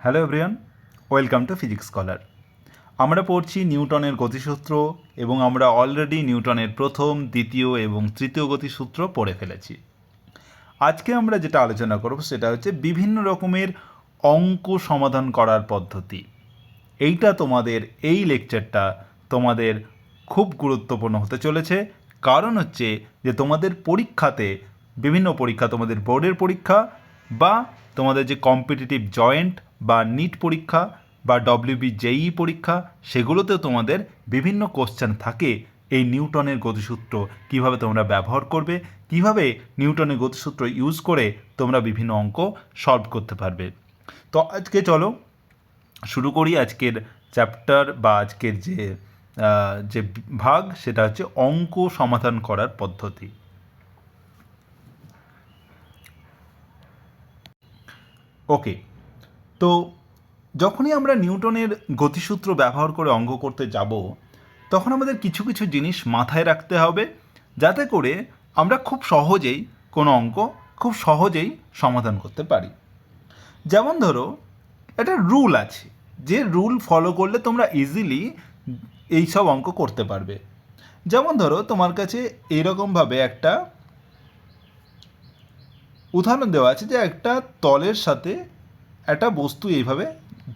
Hello everyone, welcome to physics scholar. আমরা পড়ছি নিউটনের গতিসূত্র এবং আমরা অলরেডি নিউটনের প্রথম, দ্বিতীয় এবং তৃতীয় গতিসূত্র পড়ে ফেলেছি। আজকে আমরা যেটা আলোচনা করব সেটা হচ্ছে বিভিন্ন রকমের অঙ্ক সমাধান করার পদ্ধতি। এইটা তোমাদের এই লেকচারটা তোমাদের খুব গুরুত্বপূর্ণ হতে চলেছে, কারণ হচ্ছে যে তোমাদের পরীক্ষাতে বিভিন্ন পরীক্ষা, তোমাদের বোর্ডের পরীক্ষা বা তোমাদের যে কম্পিটিটিভ জয়েন্ট বা নিট পরীক্ষা বা WBJEE পরীক্ষা, সেগুলোতেও তোমাদের বিভিন্ন কোশ্চেন থাকে এই নিউটনের গতিসূত্র কিভাবে তোমরা ব্যবহার করবে, কিভাবে নিউটনের গতিসূত্র ইউজ করে তোমরা বিভিন্ন অঙ্ক সলভ করতে পারবে। তো আজকে চলো শুরু করি আজকের চ্যাপ্টার বা আজকের যে ভাগ, সেটা হচ্ছে অঙ্ক সমাধান করার পদ্ধতি। ওকে, তো যখনই আমরা নিউটনের গতিসূত্র ব্যবহার করে অঙ্ক করতে যাব, তখন আমাদের কিছু কিছু জিনিস মাথায় রাখতে হবে, যাতে করে আমরা খুব সহজেই কোনো অঙ্ক খুব সহজেই সমাধান করতে পারি। যেমন ধরো, একটা রুল আছে, যে রুল ফলো করলে তোমরা ইজিলি এইসব অঙ্ক করতে পারবে। যেমন ধরো, তোমার কাছে এইরকমভাবে একটা উদাহরণ দেওয়া আছে যে একটা তলের সাথে একটা বস্তু এইভাবে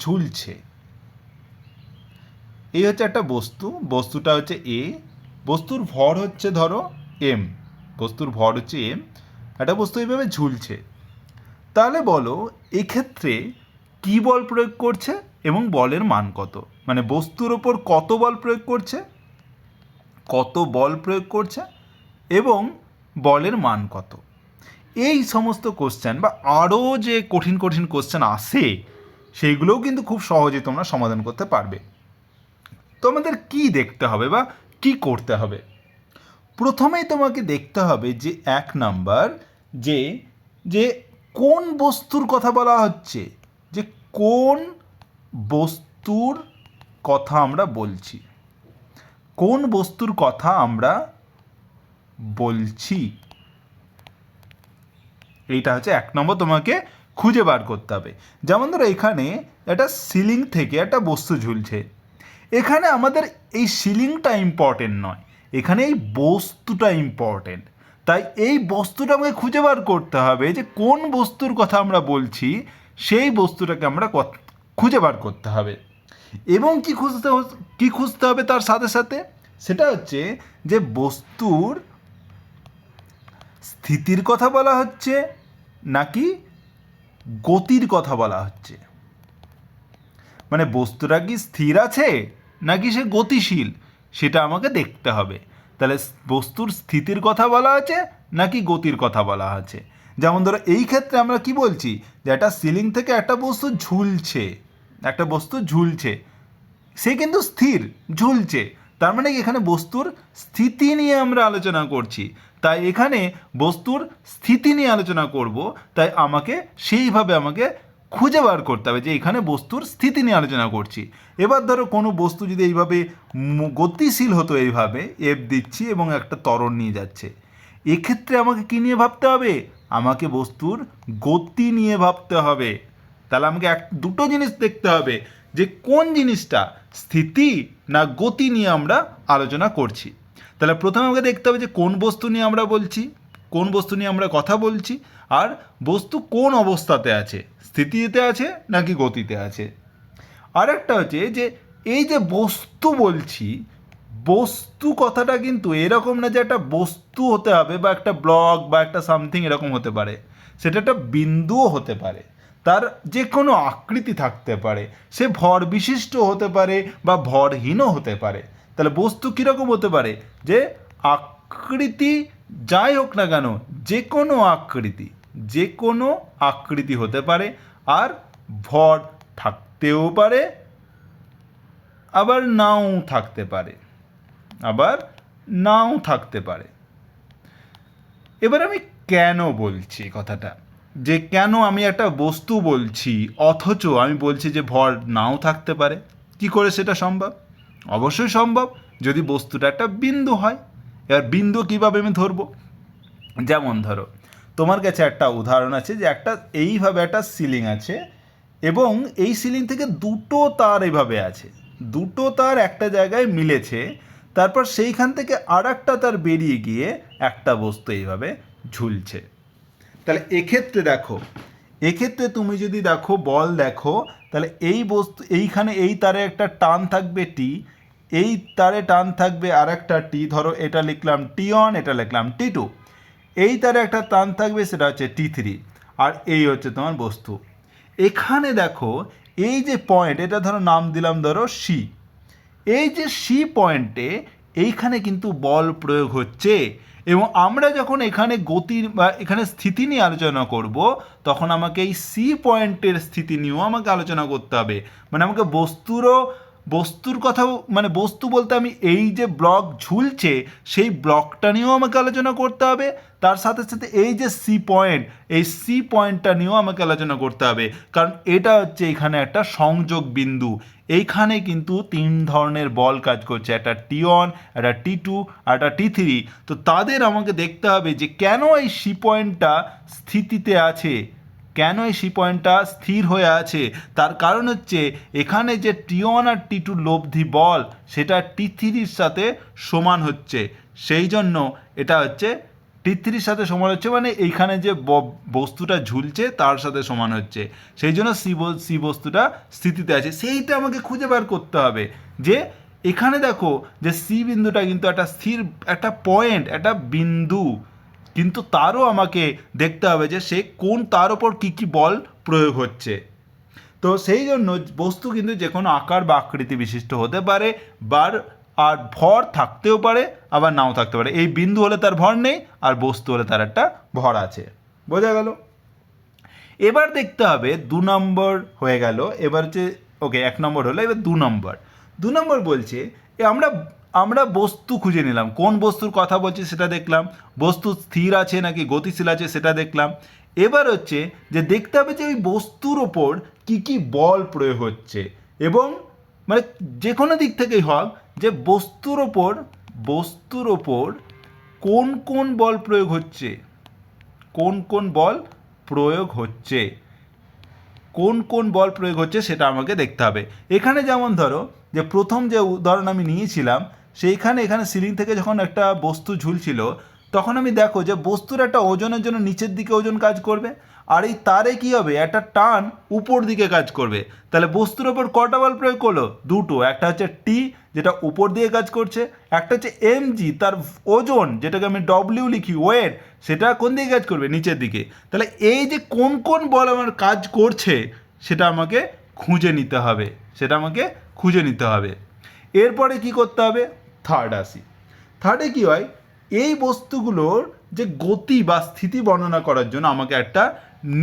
ঝুলছে। এই হচ্ছে একটা বস্তু, বস্তুটা হচ্ছে এ, বস্তুর ভর হচ্ছে ধরো এম, বস্তুর ভর হচ্ছে এম, একটা বস্তু এইভাবে ঝুলছে। তাহলে বলো, এক্ষেত্রে কী বল প্রয়োগ করছে এবং বলের মান কত? মানে বস্তুর ওপর কত বল প্রয়োগ করছে, কত বল প্রয়োগ করছে এবং বলের মান কত। এই সমস্ত কোশ্চেন বা আরও যে কঠিন কঠিন কোশ্চেন আসে, সেইগুলোও কিন্তু খুব সহজে তোমরা সমাধান করতে পারবে। তোমাদের কি দেখতে হবে বা কি করতে হবে? প্রথমেই তোমাকে দেখতে হবে যে 1 নাম্বার, যে যে কোন বস্তুর কথা বলা হচ্ছে, যে কোন বস্তুর কথা আমরা বলছি, কোন বস্তুর কথা আমরা বলছি, এইটা হচ্ছে 1 নম্বর তোমাকে খুঁজে বার করতে হবে। যেমন ধরো, এখানে একটা সিলিং থেকে একটা বস্তু ঝুলছে। এখানে আমাদের এই সিলিংটা ইম্পর্টেন্ট নয়, এখানে এই বস্তুটা ইম্পর্টেন্ট। তাই এই বস্তুটা আমাকে খুঁজে বার করতে হবে, যে কোন বস্তুর কথা আমরা বলছি, সেই বস্তুটাকে আমরা খুঁজে বার করতে হবে। এবং কি খুঁজতে হবে তার সাথে সাথে, সেটা হচ্ছে যে বস্তুর স্থিতির কথা বলা হচ্ছে নাকি গতির কথা বলা হচ্ছে। মানে বস্তুটা কি স্থির আছে নাকি সে গতিশীল, সেটা আমাকে দেখতে হবে। তাহলে বস্তুর স্থিতির কথা বলা আছে নাকি গতির কথা বলা আছে। যেমন ধরো, এই ক্ষেত্রে আমরা কি বলছি, যে একটা সিলিং থেকে একটা বস্তু ঝুলছে, একটা বস্তু ঝুলছে, সে কিন্তু স্থির, ঝুলছে। তার মানে এখানে বস্তুর স্থিতি নিয়ে আমরা আলোচনা করছি। তাই এখানে বস্তুর স্থিতি নিয়ে আলোচনা করব, তাই সেইভাবে আমাকে খুঁজে বার করতে হবে যে এখানে বস্তুর স্থিতি নিয়ে আলোচনা করছি। এবার ধরো, কোনো বস্তু যদি এইভাবে গতিশীল হতো, এইভাবে এফ দিচ্ছি এবং একটা ত্বরণ নিয়ে যাচ্ছে, এক্ষেত্রে আমাকে কী নিয়ে ভাবতে হবে? আমাকে বস্তুর গতি নিয়ে ভাবতে হবে। তাহলে আমাকে দুটো জিনিস দেখতে হবে, যে কোন জিনিসটা স্থিতি না গতি নিয়ে আমরা আলোচনা করছি। তাহলে প্রথমে আমাকে দেখতে হবে যে কোন বস্তু নিয়ে আমরা বলছি, কোন বস্তু নিয়ে আমরা কথা বলছি, আর বস্তু কোন অবস্থাতে আছে, স্থিতিতে আছে নাকি গতিতে আছে। আর একটা হচ্ছে যে এই যে বস্তু বলছি, বস্তু কথাটা কিন্তু এরকম না যে একটা বস্তু হতে হবে বা একটা ব্লক বা একটা সামথিং এরকম হতে পারে, সেটা একটা বিন্দুও হতে পারে, তার যে কোনো আকৃতি থাকতে পারে, সে ভর বিশিষ্ট হতে পারে বা ভরহীনও হতে পারে। তাহলে বস্তু কীরকম হতে পারে, যে আকৃতি যাই হোক না কেন, যে কোনো আকৃতি, যে কোনো আকৃতি হতে পারে, আর ভর থাকতেও পারে, আবার নাও থাকতে পারে, আবার নাও থাকতে পারে। এবার আমি কেন বলছি কথাটা, যে কেন আমি একটা বস্তু বলছি অথচ আমি বলছি যে ভর নাও থাকতে পারে। কি করে সেটা সম্ভব? অবশ্যই সম্ভব, যদি বস্তুটা একটা বিন্দু হয়। এবার বিন্দু কীভাবে আমি ধরবো? যেমন ধরো, তোমার কাছে একটা উদাহরণ আছে, যে একটা এইভাবে একটা সিলিং আছে, এবং এই সিলিং থেকে দুটো তার এভাবে আছে, দুটো তার একটা জায়গায় মিলেছে, তারপর সেইখান থেকে আর একটা তার বেরিয়ে গিয়ে একটা বস্তু এইভাবে ঝুলছে। তাহলে এক্ষেত্রে দেখো, এক্ষেত্রে তুমি যদি দেখো বল দেখো, তাহলে এই বস্তু এইখানে এই তারে একটা টান থাকবে টি, এই তারে টান থাকবে আর একটা টি, ধরো এটা লিখলাম T1, এটা লিখলাম T2, এই তারে একটা টান থাকবে সেটা হচ্ছে T3, আর এই হচ্ছে তোমার বস্তু। এখানে দেখো এই যে পয়েন্ট, এটা ধরো নাম দিলাম ধরো সি, এই যে সি পয়েন্টে এইখানে কিন্তু বল প্রয়োগ হচ্ছে, এবং আমরা যখন এখানে গতির বা এখানে স্থিতি নিয়ে আলোচনা করব তখন আমাকে এই সি পয়েন্টের স্থিতি নিয়েও আমাকে আলোচনা করতে হবে। মানে আমাকে বস্তুর কথা, মানে বস্তু বলতে আমি এই যে ব্লক ঝুলছে সেই ব্লকটা নিয়েও আমাকে আলোচনা করতে হবে, তার সাথে সাথে এই যে সি পয়েন্ট, এই সি পয়েন্টটা নিয়েও আমাকে আলোচনা করতে হবে, কারণ এটা হচ্ছে এখানে একটা সংযোগ বিন্দু। এইখানে কিন্তু তিন ধরনের বল কাজ করছে, একটা T1, একটা T2 আর একটা T3। তো তাদের আমাকে দেখতে হবে যে কেন এই সি পয়েন্টটা স্থিতিতে আছে, কেন এই সি পয়েন্টটা স্থির হয়ে আছে। তার কারণ হচ্ছে এখানে যে T1 আর T2 লব্ধি বল সেটা T3-র সাথে সমান হচ্ছে, সেই জন্য এটা হচ্ছে T3-র সাথে সমান হচ্ছে, মানে এইখানে যে বস্তুটা ঝুলছে তার সাথে সমান হচ্ছে, সেই জন্য সি বস্তুটা স্থিতিতে আছে। সেইটা আমাকে খুঁজে বার করতে হবে যে এখানে দেখো যে সি বিন্দুটা কিন্তু একটা স্থির একটা পয়েন্ট, একটা বিন্দু, কিন্তু তারও আমাকে দেখতে হবে যে সে কোন তার ওপর কী কী বল প্রয়োগ হচ্ছে। তো সেই জন্য বস্তু কিন্তু যে কোনো আকার বা আকৃতি বিশিষ্ট হতে পারে, আর ভর থাকতেও পারে আবার নাও থাকতে পারে। এই বিন্দু হলে তার ভর নেই, আর বস্তু হলে তার একটা ভর আছে। বোঝা গেল? এবার দেখতে হবে 2 নম্বর হয়ে গেল, এবার হচ্ছে ওকে 1 নম্বর হলো, এবার 2 নম্বর বলছে আমরা বস্তু খুঁজে নিলাম, কোন বস্তুর কথা বলছি সেটা দেখলাম, বস্তু স্থির আছে নাকি গতিশীল আছে সেটা দেখলাম। এবার হচ্ছে যে দেখতে হবে যে ওই বস্তুর ওপর কি কি বল প্রয়োগ হচ্ছে, এবং মানে যে কোনো দিক থেকেই হোক যে বস্তুর ওপর কোন কোন বল প্রয়োগ হচ্ছে, কোন কোন বল প্রয়োগ হচ্ছে, কোন কোন বল প্রয়োগ হচ্ছে সেটা আমাকে দেখতে হবে। এখানে যেমন ধরো যে প্রথম যে উদাহরণ আমি নিয়েছিলাম, এখানে সিলিং থেকে যখন একটা বস্তু ঝুলছিল তখন আমি দেখো যে বস্তুর একটা ওজনের জন্য নিচের দিকে ওজন কাজ করবে, আর এই তারে কী হবে একটা টান উপর দিকে কাজ করবে। তাহলে বস্তুর ওপর কটা বল প্রয়োগ করলো? দুটো, একটা হচ্ছে টি যেটা উপর দিয়ে কাজ করছে, একটা হচ্ছে mg তার ওজন যেটাকে আমি ডব্লিউ লিখি ওয়েট, সেটা কোন দিকে কাজ করবে? নিচের দিকে। তাহলে এই যে কোন কোন বল আমার কাজ করছে সেটা আমাকে খুঁজে নিতে হবে, এরপরে কি করতে হবে? থার্ডে কি হয়, এই বস্তুগুলোর যে গতি বা স্থিতি বর্ণনা করার জন্য আমাকে একটা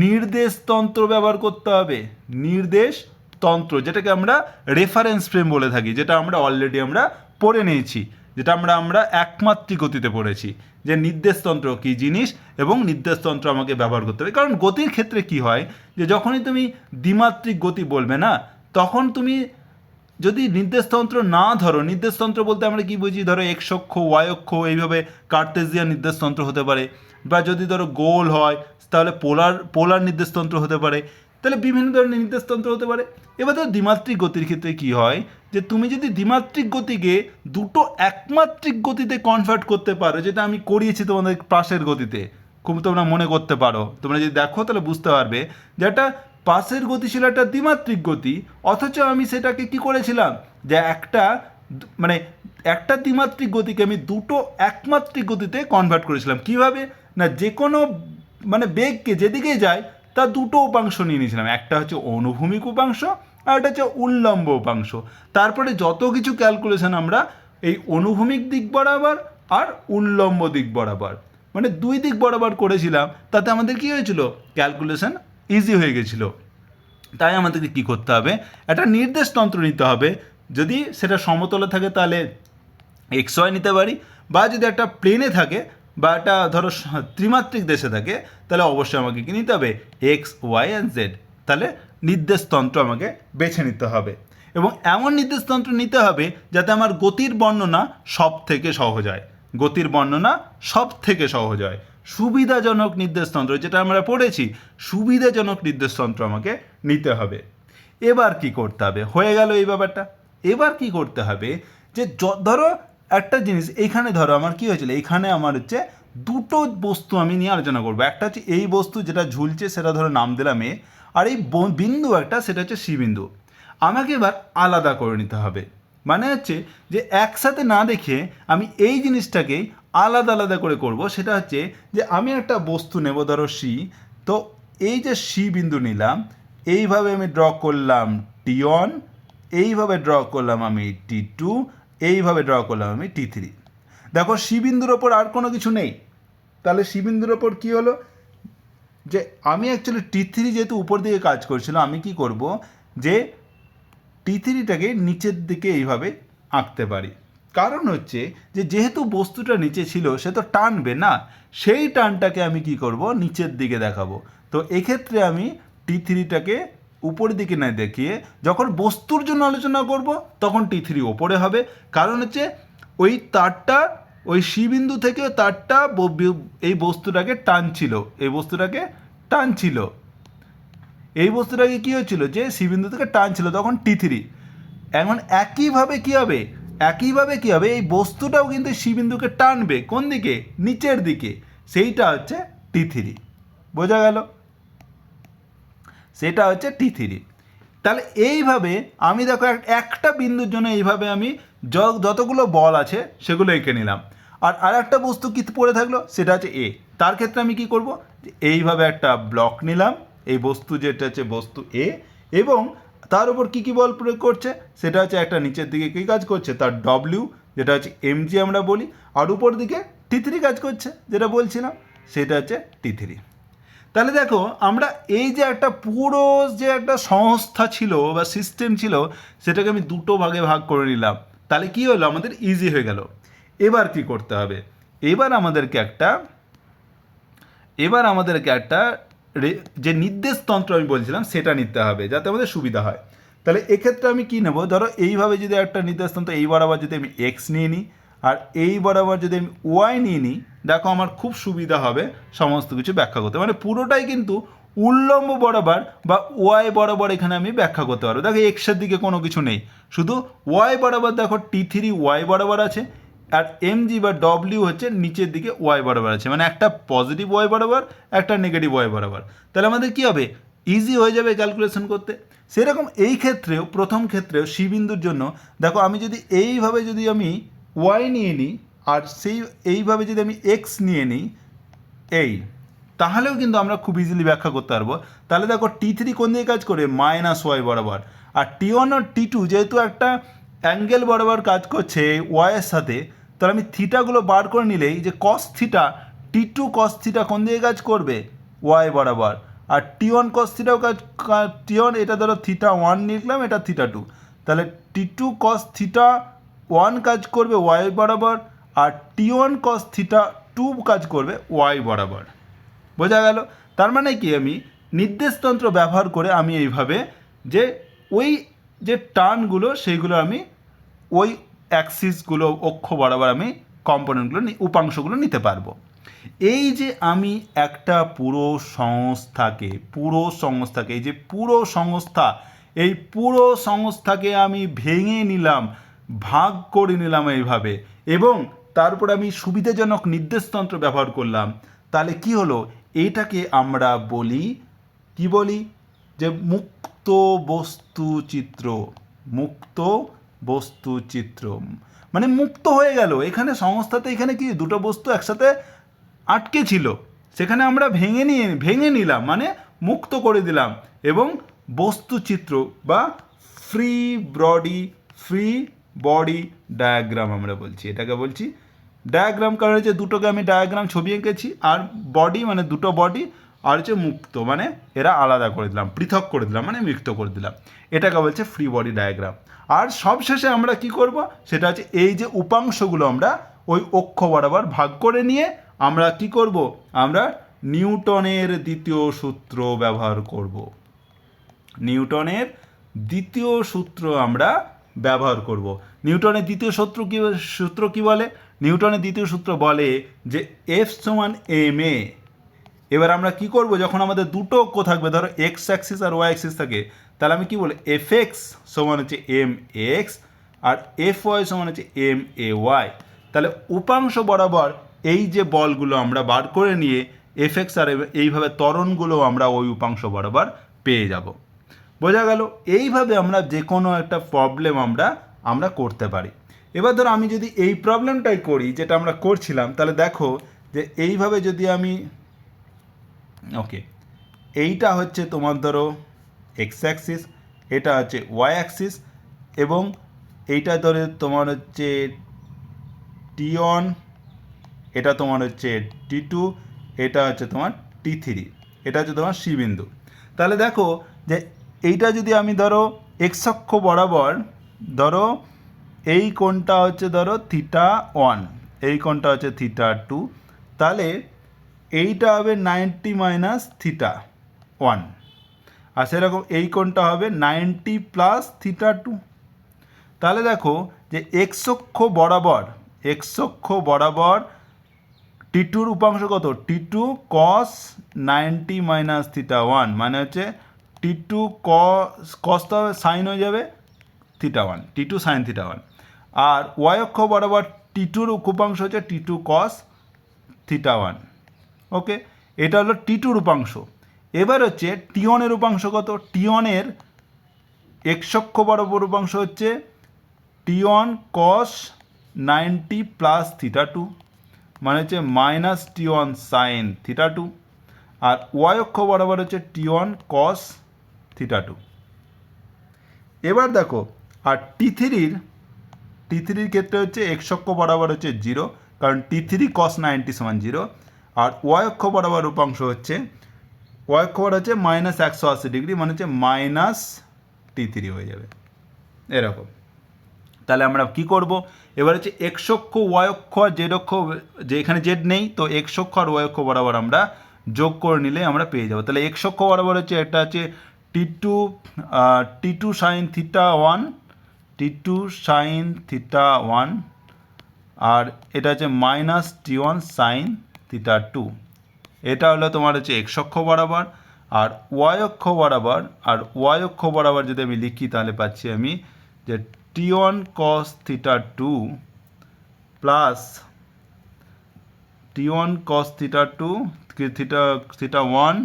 নির্দেশতন্ত্র ব্যবহার করতে হবে। নির্দেশতন্ত্র যেটাকে আমরা রেফারেন্স ফ্রেম বলে থাকি, যেটা আমরা অলরেডি পড়ে নিয়েছি, যেটা আমরা একমাত্রিক গতিতে পড়েছি যে নির্দেশতন্ত্র কী জিনিস, এবং নির্দেশতন্ত্র আমাকে ব্যবহার করতে হবে। কারণ গতির ক্ষেত্রে কি হয় যে যখনই তুমি দ্বিমাত্রিক গতি বলবে না, তখন তুমি যদি নির্দেশতন্ত্র না ধরো, নির্দেশতন্ত্র বলতে আমরা কি বুঝি, ধরো এক্স অক্ষ, ওয়াই অক্ষ, এইভাবে কার্তেসিয়ান নির্দেশতন্ত্র হতে পারে, বা যদি ধরো গোল হয় তাহলে পোলার নির্দেশতন্ত্র হতে পারে, তাহলে বিভিন্ন ধরনের নির্দেশতন্ত্র হতে পারে। এবার ধরো দ্বিমাত্রিক গতির ক্ষেত্রে কি হয় যে তুমি যদি দ্বিমাত্রিক গতিকে দুটো একমাত্রিক গতিতে কনভার্ট করতে পারো, যেটা আমি করিয়েছি তোমাদের পাশের গতিতে, খুব তোমরা মনে করতে পারো, তোমরা যদি দেখো তাহলে বুঝতে পারবে যে একটা পাশের গতি ছিল একটা দ্বিমাত্রিক গতি, অথচ আমি সেটাকে কি করেছিলাম যে একটা দ্বিমাত্রিক গতিকে আমি দুটো একমাত্রিক গতিতে কনভার্ট করেছিলাম। কিভাবে না, যে কোনো বেগকে যেদিকেই যায় তার দুটো উপাংশ নিয়ে নিয়েছিলাম, একটা হচ্ছে অনুভূমিক উপাংশ আর একটা হচ্ছে উল্লম্ব উপাংশ। তারপরে যত কিছু ক্যালকুলেশন আমরা এই অনুভূমিক দিক বরাবর আর উল্লম্ব দিক বরাবর, দুই দিক বরাবর করেছিলাম, তাতে আমাদের কি হয়েছিল, ক্যালকুলেশন ইজি হয়ে গেছিলো। তাই আমাদেরকে কী করতে হবে, একটা নির্দেশতন্ত্র নিতে হবে। যদি সেটা সমতলে থাকে তাহলে এক্স ওয়াই নিতে পারি, বা যদি একটা প্লেনে থাকে বা একটা ধরো ত্রিমাত্রিক দেশে থাকে তাহলে অবশ্যই আমাকে কী নিতে হবে, এক্স ওয়াই অ্যান্ড জেড। তাহলে নির্দেশতন্ত্র আমাকে বেছে নিতে হবে, এবং এমন নির্দেশতন্ত্র নিতে হবে যাতে আমার গতির বর্ণনা সব থেকে সহজ হয়। সুবিধাজনক নির্দেশতন্ত্র, যেটা আমরা পড়েছি, সুবিধাজনক নির্দেশতন্ত্র আমাকে নিতে হবে। এবার কি করতে হবে, হয়ে গেল এই ব্যাপারটা। এবার কি করতে হবে, যে ধরো একটা জিনিস এইখানে, ধরো আমার কি হয়েছিল, এইখানে আমার হচ্ছে দুটো বস্তু আমি নিয়ে আলোচনা করবো। একটা হচ্ছে এই বস্তু যেটা ঝুলছে, সেটা ধরো নাম দিলাম এ, আর এই বিন্দু একটা, সেটা হচ্ছে সি বিন্দু। আমাকে এবার আলাদা করে নিতে হবে। মানে হচ্ছে যে একসাথে না দেখে আমি এই জিনিসটাকেই আলাদা আলাদা করে করব। সেটা হচ্ছে যে আমি একটা বস্তু নেব, ধরো সি, তো এই যে সি বিন্দু নিলাম, এইভাবে আমি ড্র করলাম T1, এইভাবে ড্র করলাম আমি T2, এইভাবে ড্র করলাম আমি T3। দেখো সি বিন্দুর ওপর আর কোনো কিছু নেই, তাহলে সি বিন্দুর ওপর কী হলো, যে আমি অ্যাকচুয়ালি T3 যেহেতু উপর দিকে কাজ করছিল, আমি কি করব, যে T3টাকে নিচের দিকে এইভাবে আঁকতে পারি। কারণ হচ্ছে যে যেহেতু বস্তুটা নিচে ছিল, সে তো টানবে না, সেই টানটাকে আমি কি করব, নিচের দিকে দেখাবো। তো এক্ষেত্রে আমি T3টাকে উপরের দিকে না দেখিয়ে যখন বস্তুর জন্য আলোচনা করব, তখন T3 ওপরে হবে। কারণ হচ্ছে ওই তারটা, ওই সি বিন্দু থেকে তারটা এই বস্তুটাকে টানছিল, এই বস্তুটাকে টানছিল, এই বস্তুটাকে কী হচ্ছিল, যে সি বিন্দু থেকে টানছিল, তখন T3। এখন একইভাবে কী হবে, এই বস্তুটাও কিন্তু সি বিন্দুকে টানবে কোন দিকে, নিচের দিকে, সেইটা হচ্ছে T3। বোঝা গেল, সেটা হচ্ছে T3। তাহলে এইভাবে আমি দেখো একটা বিন্দুর জন্য এইভাবে আমি যতগুলো বল আছে সেগুলো এঁকে নিলাম। আর একটা বস্তু কি পড়ে থাকলো, সেটা হচ্ছে এ। তার ক্ষেত্রে আমি কি করব, এইভাবে একটা ব্লক নিলাম, এই বস্তু যেটা হচ্ছে বস্তু এ, এবং তার উপর কী কী বল প্রয়োগ করছে, সেটা হচ্ছে একটা নিচের দিকে কী কাজ করছে, তার ডব্লিউ, যেটা হচ্ছে mg আমরা বলি, আর উপর দিকে T3 কাজ করছে, যেটা বলছিলাম, সেটা হচ্ছে T3। তাহলে দেখো আমরা এই যে একটা পুরো যে একটা সংস্থা ছিল বা সিস্টেম ছিল, সেটাকে আমি দুটো ভাগে ভাগ করে নিলাম। তাহলে কি হলো, আমাদের ইজি হয়ে গেল। এবার কি করতে হবে, এবার আমাদেরকে একটা যে নির্দেশতন্ত্র আমি বলছিলাম, সেটা নিতে হবে, যাতে আমাদের সুবিধা হয়। তাহলে এক্ষেত্রে আমি কি নেব, ধরো এইভাবে যদি একটা নির্দেশতন্ত্র, এই বরাবর যদি আমি এক্স নিয়ে নিই, আর এই বরাবর যদি আমি ওয়াই নিয়ে নিই, দেখো আমার খুব সুবিধা হবে সমস্ত কিছু ব্যাখ্যা করতে। মানে পুরোটাই কিন্তু উল্লম্ব বরাবর বা ওয়াই বরাবর এখানে আমি ব্যাখ্যা করতে পারবো। দেখো এক্সের দিকে কোনো কিছু নেই, শুধু ওয়াই বরাবর দেখো T3 ওয়াই বরাবর আছে, আর mg বা ডব্লিউ হচ্ছে নিচের দিকে ওয়াই বরাবর আছে, মানে একটা পজিটিভ ওয়াই বরাবর, একটা নেগেটিভ ওয়াই বরাবর। তাহলে আমাদের কী হবে, ইজি হয়ে যাবে ক্যালকুলেশন করতে। সেরকম এই ক্ষেত্রেও, প্রথম ক্ষেত্রেও সি বিন্দুর জন্য দেখো আমি যদি এইভাবে যদি আমি ওয়াই নিয়ে নিই, আর এইভাবে যদি আমি এক্স নিয়ে নিই, তাহলেও কিন্তু আমরা খুব ইজিলি ব্যাখ্যা করতে পারবো। তাহলে দেখো T3 কোন দিকে কাজ করে, -y বরাবর, আর T1 আর T2 যেহেতু একটা অ্যাঙ্গেল বরাবর কাজ করছে ওয়াইয়ের সাথে, তাহলে আমি থিটাগুলো বার করে নিলেই যে cos theta, T2 cos theta কোন দিকে কাজ করবে, ওয়াই বরাবর, আর T1 cos থিটাও T1, এটা ধরো θ1 লিখলাম, এটা θ2, তাহলে T2 cos θ1 কাজ করবে ওয়াই বরাবর, আর T1 cos θ2 কাজ করবে ওয়াই বরাবর। বোঝা গেল। তার মানে কি, আমি নির্দেশতন্ত্র ব্যবহার করে আমি এইভাবে যে ওই যে টার্নগুলো, সেইগুলো আমি ওই অ্যাক্সিসগুলো, অক্ষ বরাবর আমি কম্পোনেন্টগুলো, উপাংশগুলো নিতে পারবো। এই যে আমি একটা পুরো সংস্থাকে, এই যে পুরো সংস্থা, এই পুরো সংস্থাকে আমি ভেঙে নিলাম, ভাগ করে নিলাম এইভাবে, এবং তারপর আমি সুবিধাজনক নির্দেশতন্ত্র ব্যবহার করলাম। তাহলে কি হলো, এইটাকে আমরা বলি, কি বলি, যে মুক্ত বস্তুচিত্র। মুক্ত বস্তুচিত্র মানে মুক্ত হয়ে গেল এখানে সংস্থাতে। এখানে কি দুটো বস্তু একসাথে আটকে ছিল, সেখানে আমরা ভেঙে নিলাম, মানে মুক্ত করে দিলাম, এবং বস্তুচিত্র বা ফ্রি বডি ডায়াগ্রাম আমরা বলছি, এটাকে বলছি ডায়াগ্রাম। কারণ হচ্ছে দুটোকে আমি ডায়াগ্রাম ছবি এঁকেছি, আর বডি মানে দুটো বডি, আর হচ্ছে মুক্ত মানে এরা আলাদা করে দিলাম, পৃথক করে দিলাম, মানে মুক্ত করে দিলাম, এটাকে বলছে ফ্রি বডি ডায়াগ্রাম। আর সবশেষে আমরা কি করব, সেটা হচ্ছে এই যে উপাংশগুলো আমরা ওই অক্ষ বরাবর ভাগ করে নিয়ে আমরা কি করব, আমরা নিউটনের দ্বিতীয় সূত্র ব্যবহার করব। নিউটনের দ্বিতীয় সূত্র আমরা ব্যবহার করব। নিউটনের দ্বিতীয় সূত্র কি বলে, নিউটনের দ্বিতীয় সূত্র বলে যে এফ সমান এম এ। এবার আমরা কি করব, যখন আমাদের দুটো অক্ষ থাকবে, ধরো এক্স অ্যাক্সিস আর ওয়াই অ্যাক্সিস থাকে, তাহলে আমি কি বলি, এফ এক্স সমান হচ্ছে এম এক্স আর এফ ওয়াই সমান হচ্ছে এম এ ওয়াই। তাহলে উপাংশ বরাবর এই যে বলগুলো আমরা বার করে নিয়ে এফ এক্স আর এইভাবে ত্বরণগুলো আমরা ওই উপাংশ বরাবর পেয়ে যাব। বোঝা গেল? এইভাবে আমরা যে কোনো একটা প্রবলেম আমরা করতে পারি। এবার ধরো আমি যদি এই প্রবলেমটাই করি যেটা আমরা করছিলাম, তাহলে দেখো যে এইভাবে যদি আমি, ওকে, এইটা হচ্ছে তোমার ধরো এক্স অ্যাক্সিস, এটা হচ্ছে ওয়াই অ্যাক্সিস, এবং এইটা ধরে তোমার হচ্ছে টি ওয়ান, এটা তোমার হচ্ছে টি টু, এটা হচ্ছে তোমার টি থ্রি, এটা হচ্ছে তোমার সি বিন্দু। তাহলে দেখো যে এইটা যদি আমি ধরো এক্স অক্ষ বরাবর, ধরো এই কোণটা হচ্ছে ধরো থিটা ওয়ান, এই কোণটা হচ্ছে থিটা টু, তাহলে এইটা হবে 90 মাইনাস থিটা ওয়ান, আর সেরকম এই কোণটা হবে 90 প্লাস থিটা টু। তাহলে দেখো যে এক্স অক্ষ বরাবর টি টুর উপাংশ কত, T two cos 90 minus theta one, মানে হচ্ছে টি টু কস তো সাইন হয়ে যাবে থিটা ওয়ান, টি টু সাইন থিটা ওয়ান। আর ওয়াই অক্ষ বরাবর টি টুর উপাংশ হচ্ছে টি two cos theta one. Okay, এটা হলো টি টুর উপাংশ। এবার হচ্ছে টি ওয়ানের উপাংশ কত, টি ওয়ানের এক্স অক্ষ বরাবর উপাংশ হচ্ছে T one cos 90 plus theta two, মানে হচ্ছে মাইনাস টি ওয়ান সাইন থিটা টু, আর ওয়াই অক্ষ বরাবর হচ্ছে T one cos theta two. এবার দেখো, আর টি থ্রির ক্ষেত্রে হচ্ছে এক্স অক্ষ বরাবর হচ্ছে 0, কারণ টি থ্রি কস 90 সমান 0, আর ওয়াই অক্ষ বরাবর উপাংশ হচ্ছে মাইনাস 180 ডিগ্রি, মানে হচ্ছে মাইনাস টি থ্রি হয়ে যাবে এরকম। তাহলে আমরা কি করব, এবার হচ্ছে এক্স অক্ষ, ওয়াই অক্ষ আর জেড অক্ষ, যে এখানে জেড নেই, তো এক্স অক্ষ আর ওয়াই অক্ষ বরাবর আমরা যোগ করে নিলে আমরা পেয়ে যাব। তাহলে এক্স অক্ষ বরাবর হচ্ছে এটা হচ্ছে টি টু সাইন থিটা ওয়ান, টি টু সাইন থিটা ওয়ান, আর এটা হচ্ছে মাইনাস টি ওয়ান সাইন থিটা টু। এটা হলো তোমার হচ্ছে এক্স অক্ষ বরাবর। আর ওয়াই অক্ষ বরাবর যদি আমি লিখি, তাহলে পাচ্ছি আমি যে T one cos theta two plus T one cos theta two, theta one,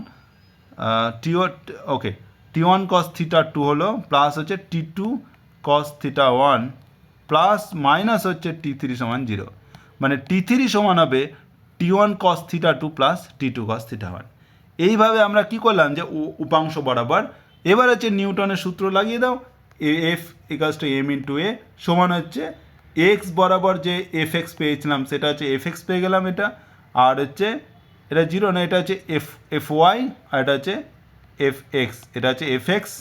T one cos theta two হলো প্লাস হচ্ছে টি two cos theta one plus minus হচ্ছে টি থ্রি সমান 0, মানে টি থ্রি সমান হবে T one cos theta two plus T two cos theta one. এইভাবে আমরা কি করলাম, যে উপাংশ বরাবর। এবার হচ্ছে নিউটনের সূত্র লাগিয়ে দাও, F equals to M into A সমান হচ্ছে এক্স বরাবর যে এফ এক্স পেয়েছিলাম সেটা হচ্ছে এফ এক্স পেয়ে গেলাম এটা, আর হচ্ছে এটা 0 না, এটা হচ্ছে এফ ওয়াই, আর এটা হচ্ছে এফ এক্স, এটা হচ্ছে এফ এক্স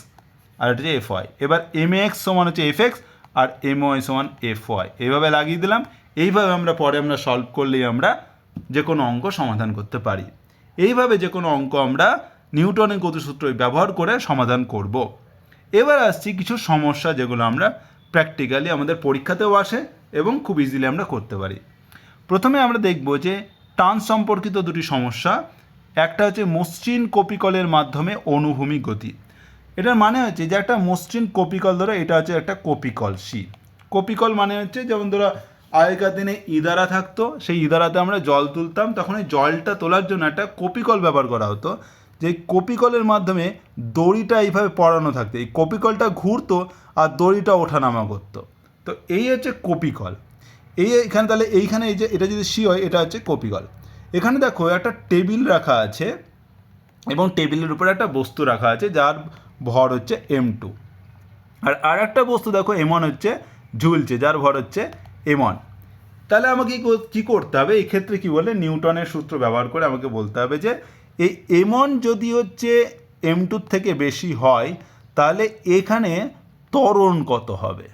আর এটা হচ্ছে এফ ওয়াই। এবার এম এক্স সমান হচ্ছে এফ এক্স আর এম ওয়াই সমান এফ ওয়াই, এইভাবে লাগিয়ে দিলাম। এইভাবে আমরা পরে সলভ করলেই আমরা যে কোনো অঙ্ক সমাধান করতে পারি। এইভাবে যে কোনো অঙ্ক আমরা নিউটনের গতিসূত্র ব্যবহার করে সমাধান করব। এবার আসছি কিছু সমস্যা, যেগুলো আমরা প্র্যাকটিক্যালি আমাদের পরীক্ষাতেও আসে এবং খুব ইজিলি আমরা করতে পারি। প্রথমে আমরা দেখব যে টান সম্পর্কিত দুটি সমস্যা। একটা হচ্ছে মসৃণ কপিকলের মাধ্যমে অনুভূমিক গতি। এটার মানে হচ্ছে যে একটা মসৃণ কপিকল, ধরো এটা হচ্ছে একটা কপিকল সি। কপিকল মানে হচ্ছে যেমন ধরো আগেকার দিনে ইদারা থাকতো, সেই ইদারাতে আমরা জল তুলতাম, তখন এই জলটা তোলার জন্য একটা কপিকল ব্যবহার করা হতো। যে কপিকলের মাধ্যমে দড়িটা এইভাবে পড়ানো থাকতো, এই কপিকলটা ঘুরতো আর দড়িটা ওঠানামা করতো। তো এই হচ্ছে কপিকল। এখানে তাহলে এইখানে এই যে এটা যদি সি হয়, এটা হচ্ছে কপিকল। এখানে দেখো একটা টেবিল রাখা আছে এবং টেবিলের উপরে একটা বস্তু রাখা আছে যার ভর হচ্ছে m2, আর একটা বস্তু দেখো m1 হচ্ছে ঝুলছে, যার ভর হচ্ছে m1। তাহলে আমাকে কি করতে হবে এই ক্ষেত্রে, কি বলে, নিউটনের সূত্র ব্যবহার করে আমাকে বলতে হবে যে এই m1 যদি হচ্ছে m2 থেকে বেশি হয়, তাহলে এখানে ত্বরণ কত হবে,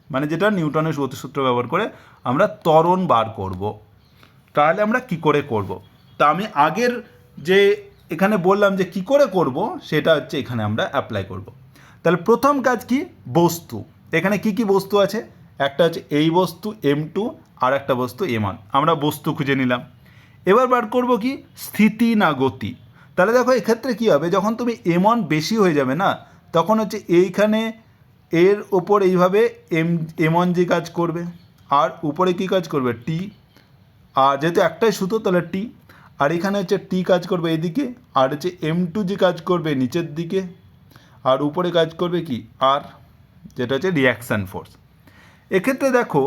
মানে যেটা নিউটনের গতিসূত্র ব্যবহার করে আমরা ত্বরণ বার করব। তাহলে আমরা কি করে করব, তা আমি আগের যে এখানে বললাম যে কি করে করব, সেটা হচ্ছে এখানে আমরা অ্যাপ্লাই করব। তাহলে প্রথম কাজ কি, বস্তু। এখানে কি কি বস্তু আছে, একটা হচ্ছে এই বস্তু m2, আর একটা বস্তু M1, আমরা বস্তু খুঁজে নিলাম। এবার বার করব কি স্থিতি না গতি। তাহলে দেখো এক্ষেত্রে কী হবে, যখন তুমি M1 বেশি হয়ে যাবে না, তখন হচ্ছে এইখানে এর ওপর এইভাবে M1G কাজ করবে, আর উপরে কী কাজ করবে টি, আর যেহেতু একটাই সুতো তাহলে টি, আর এখানে হচ্ছে টি কাজ করবে এইদিকে, আর হচ্ছে M2G কাজ করবে নিচের দিকে, আর উপরে কাজ করবে কি আর, যেটা হচ্ছে রিয়াকশান ফোর্স। এক্ষেত্রে দেখো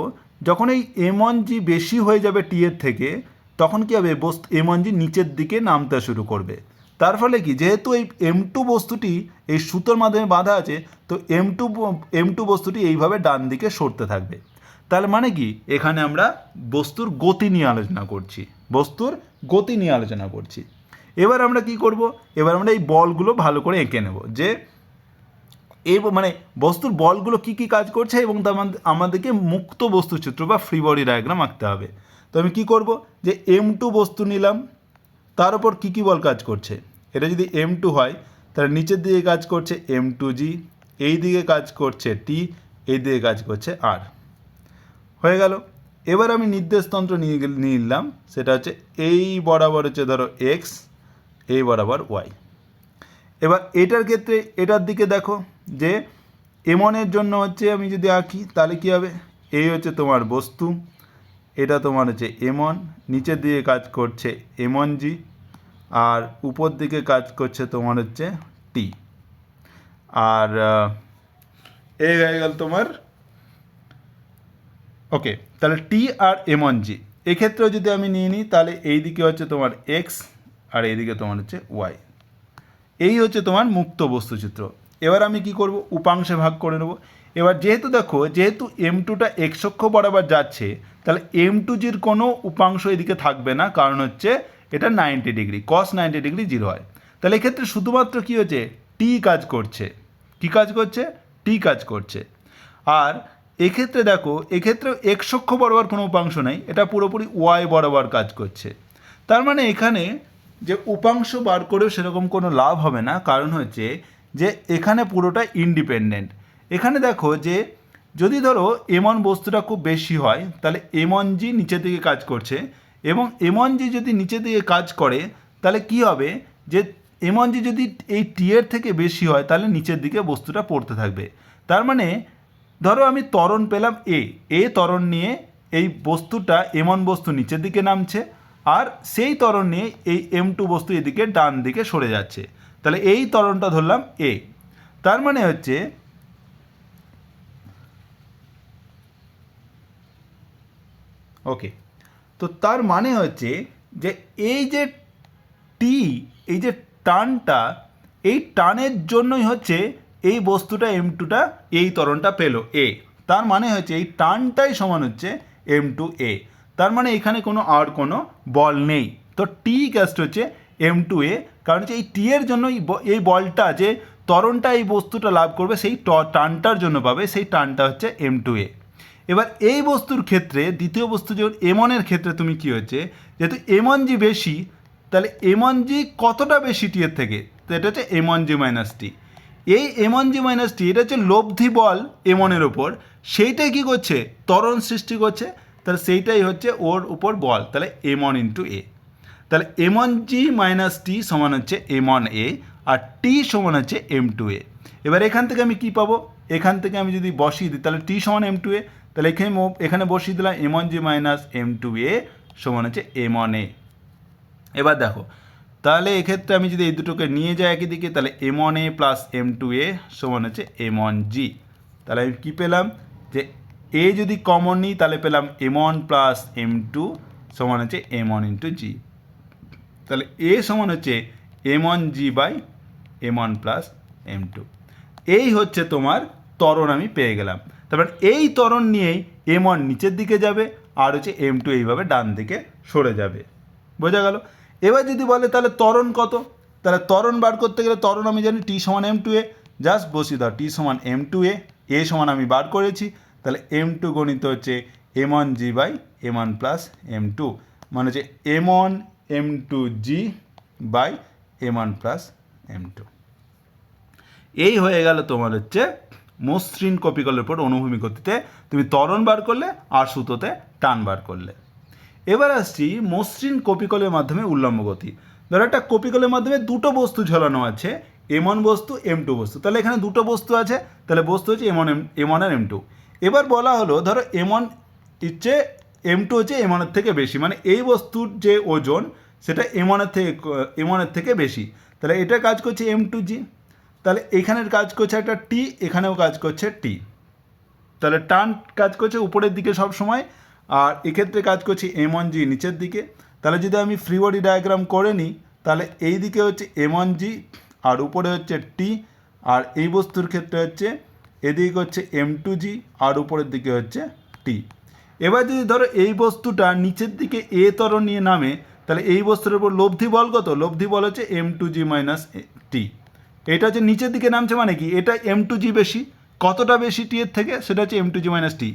যখন এই M1G বেশি হয়ে যাবে টি এর থেকে, তখন কী হবে M1G নিচের দিকে নামতে শুরু করবে। তার ফলে কি, যেহেতু এই M2 বস্তুটি এই সুতোর মাধ্যমে বাঁধা আছে, তো M2 বস্তুটি এইভাবে ডান দিকে সরতে থাকবে। তার মানে কি, এখানে আমরা বস্তুর গতি নিয়ে আলোচনা করছি, বস্তুর গতি নিয়ে আলোচনা করছি। এবার আমরা কি করব, এবার আমরা এই বলগুলো ভালো করে এঁকে নেব, যে এই মানে বস্তুর বলগুলো কি কি কাজ করছে, এবং আমাদেরকে মুক্ত বস্তু চিত্র বা ফ্রি বডি ডায়াগ্রাম আঁকতে হবে। তো আমি কি করব, যে M2 বস্তু নিলাম, তার উপর কী কী বল কাজ করছে। এটা যদি M2 হয় তাহলে নিচের দিকে কাজ করছে M2G, এই দিকে কাজ করছে টি, এই দিকে কাজ করছে আর। হয়ে গেল। এবার আমি নির্দেশতন্ত্র নিয়ে নিলাম, সেটা হচ্ছে এই বরাবর হচ্ছে ধরো এক্স, এই বরাবর ওয়াই। এবার এটার ক্ষেত্রে এটার দিকে দেখো যে M1-এর জন্য হচ্ছে আমি যদি আঁকি তাহলে কী হবে, এই হচ্ছে তোমার বস্তু, এটা তোমার হচ্ছে M1, নিচের দিকে কাজ করছে M1G, আর উপর দিকে কাজ করছে তোমার হচ্ছে টি। আর এই হয়ে গেল তোমার, ওকে। তাহলে টি আর M1G এক্ষেত্রেও যদি আমি নিয়ে নিই, তাহলে এই দিকে হচ্ছে তোমার এক্স, আর এইদিকে তোমার হচ্ছে ওয়াই। এই হচ্ছে তোমার মুক্ত বস্তুচিত্র। এবার আমি কি করব, উপাংশে ভাগ করে নেব। এবার যেহেতু দেখো, যেহেতু M2টা এক্স অক্ষ বরাবর যাচ্ছে, তাহলে M2Gর কোনো উপাংশ এদিকে থাকবে না, কারণ হচ্ছে এটা 90 ডিগ্রি, cos 90 ডিগ্রি 0 হয়। তাহলে এক্ষেত্রে শুধুমাত্র কী হচ্ছে, টি কাজ করছে। কি কাজ করছে, টি কাজ করছে। আর এক্ষেত্রে দেখো, এক্ষেত্রেও এক্স অক্ষ বরাবর কোনো উপাংশ নেই, এটা পুরোপুরি ওয়াই বরাবর কাজ করছে। তার মানে এখানে যে উপাংশ বার করেও সেরকম কোনো লাভ হবে না, কারণ হচ্ছে যে এখানে পুরোটা ইন্ডিপেন্ডেন্ট। এখানে দেখো যে যদি ধরো M1 বস্তুটা খুব বেশি হয়, তাহলে M1G নিচের দিকে কাজ করছে, এবং M1G যদি নিচের দিকে কাজ করে, তাহলে কি হবে, যে M1G যদি এই টি এর থেকে বেশি হয়, তাহলে নিচের দিকে বস্তুটা পড়তে থাকবে। তার মানে ধরো আমি ত্বরণ পেলাম এ ত্বরণ নিয়ে এই বস্তুটা M1 বস্তু নিচের দিকে নামছে, আর সেই ত্বরণ নিয়ে এই M2 বস্তু এদিকে ডান দিকে সরে যাচ্ছে। তাহলে এই ত্বরণটা ধরলাম এ। তার মানে হচ্ছে ওকে, তো তার মানে হচ্ছে যে এই যে টি, এই যে টানটা, এই টানের জন্যই হচ্ছে এই বস্তুটা M2টা এই ত্বরণটা পেলো এ। তার মানে হচ্ছে এই টানটাই সমান হচ্ছে M2A। তার মানে এখানে আর কোনো বল নেই। তো টি ক্যাস্ট হচ্ছে M2A, কারণ হচ্ছে এই টি এর জন্য এই বলটা, যে ত্বরণটা এই বস্তুটা লাভ করবে সেই টানটার জন্য পাবে, সেই টানটা হচ্ছে M2A। এবার এই বস্তুর ক্ষেত্রে, দ্বিতীয় বস্তু যেমন M1-এর ক্ষেত্রে তুমি কী হচ্ছে, যেহেতু M1G বেশি, তাহলে M1G কতটা বেশি টি এর থেকে, তো এটা হচ্ছে M1G মাইনাস টি। এই M1G মাইনাস টি এটা হচ্ছে লব্ধি বল M1-এর ওপর, সেইটাই কী করছে, ত্বরণ সৃষ্টি করছে। তাহলে সেইটাই হচ্ছে ওর উপর বল, তাহলে M1 ইন্টু এ। তাহলে M1G মাইনাস টি সমান হচ্ছে M1A, আর টি সমান হচ্ছে M2A। এবার এখান থেকে আমি কি পাবো, এখান থেকে আমি যদি বসিয়ে দিই, তাহলে টি সমান M2A, তাহলে এখানে বসিয়ে দিলাম M1G মাইনাস M2A সমান হচ্ছে M1A। এবার দেখো, তাহলে এক্ষেত্রে আমি যদি এই দুটোকে নিয়ে যাই একই দিকে, তাহলে M1A প্লাস M2A সমান হচ্ছে M1G। তাহলে আমি কী পেলাম, যে এ যদি কমন নিই তাহলে পেলাম M1 প্লাস M2 সমান হচ্ছে M1 ইন্টু G। তাহলে এ সমান হচ্ছে M1G by M1 plus M2। এই হচ্ছে তোমার ত্বরণ আমি পেয়ে গেলাম। তারপর এই ত্বরণ নিয়েই M1 নিচের দিকে যাবে, আর হচ্ছে M2 এইভাবে ডান দিকে সরে যাবে। বোঝা গেল? এবার যদি বলে তাহলে ত্বরণ কত, তাহলে ত্বরণ বার করতে গেলে ত্বরণ আমি জানি টি সমান M2A, জাস্ট বসিয়ে দাও টি সমান M2A, এ সমান আমি বার করেছি, তাহলে M2 গণিত হচ্ছে M1G by M1 plus M2, মানে হচ্ছে M1 M2G by M1 plus M2। এই হয়ে গেল তোমার হচ্ছে মসৃণ কপিকলের উপর অনুভূমিক গতিতে তুমি ত্বরণ বার করলে আর সুতোতে টান বার করলে। এবার আসছি মসৃণ কপিকলের মাধ্যমে উল্লম্ব গতি। ধরো একটা কপিকলের মাধ্যমে দুটো বস্তু ঝোলানো আছে, M1 বস্তু M2 বস্তু, তাহলে এখানে দুটো বস্তু আছে, তাহলে বস্তু হচ্ছে M1 আর M2। এবার বলা হলো ধরো M1 হচ্ছে M2 হচ্ছে M1 এর থেকে বেশি, মানে এই বস্তুর যে ওজন সেটা M1 এর থেকে বেশি, তাহলে এটা কাজ করছে M2G, তাহলে এখানের কাজ করছে একটা T, এখানেও কাজ করছে T, তাহলে টান কাজ করছে উপরের দিকে সব সময়, আর এক্ষেত্রে কাজ করছে M1G নিচের দিকে। তাহলে যদি আমি ফ্রি বডি ডায়াগ্রাম করে নিই, তাহলে এই দিকে হচ্ছে M1G আর উপরে হচ্ছে T, আর এই বস্তুর ক্ষেত্রে হচ্ছে এদিকে হচ্ছে M2G আর উপরের দিকে হচ্ছে T। এবার যদি ধরো এই বস্তুটা নিচের দিকে এ ত্বরণ নিয়ে নামে, তাহলে এই বস্তুর উপর লব্ধি বল কত? লব্ধি বল হচ্ছে M2G মাইনাস T। এটা হচ্ছে নিচের দিকে নামছে, মানে কি এটা M2G বেশি, কতটা বেশি টি এর থেকে? সেটা হচ্ছে M2G মাইনাস টি।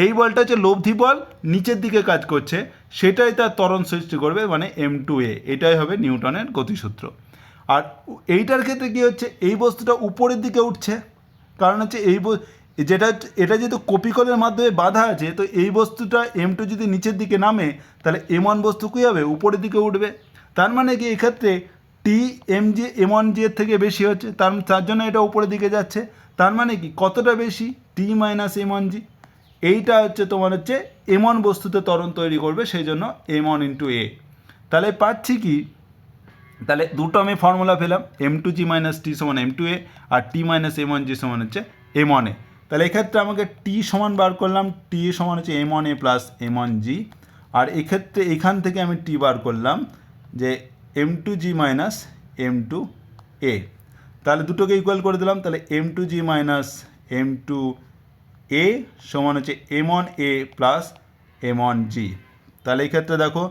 এই বলটা হচ্ছে লব্ধি বল, নিচের দিকে কাজ করছে, সেটাই তার ত্বরণ সৃষ্টি করবে, মানে M2A। এটাই হবে নিউটনের গতিসূত্র। আর এইটার ক্ষেত্রে কী হচ্ছে, এই বস্তুটা উপরের দিকে উঠছে, কারণ হচ্ছে এটা যেহেতু কপিকলের মাধ্যমে বাধা আছে, তো এই বস্তুটা M2 যদি নিচের দিকে নামে, তাহলে M1 বস্তু কী হবে? উপরের দিকে উঠবে। তার মানে কি এক্ষেত্রে টি M1G এর থেকে বেশি হচ্ছে, তার জন্য এটা উপরের দিকে যাচ্ছে। তার মানে কি কতটা বেশি? T minus M1G। এইটা হচ্ছে তোমার হচ্ছে M1 বস্তুতে ত্বরণ তৈরি করবে, সেই জন্য M1 ইন্টু A। তাহলে পাচ্ছি কি, তাহলে দুটো আমি ফর্মুলা পেলাম, M2G মাইনাস টি সমান M2A, আর T মাইনাস M1G সমান হচ্ছে M1A। তাহলে এক্ষেত্রে আমাকে T সমান বার করলাম, T সমান হচ্ছে M1A প্লাস M1G, আর এক্ষেত্রে এখান থেকে আমি T বার করলাম যে M2G মাইনাস M2A। তাহলে দুটোকে ইকুয়াল করে দিলাম, তাহলে M2G মাইনাস M2A সমান হচ্ছে M1A প্লাস M1G। তাহলে এই ক্ষেত্রে দেখো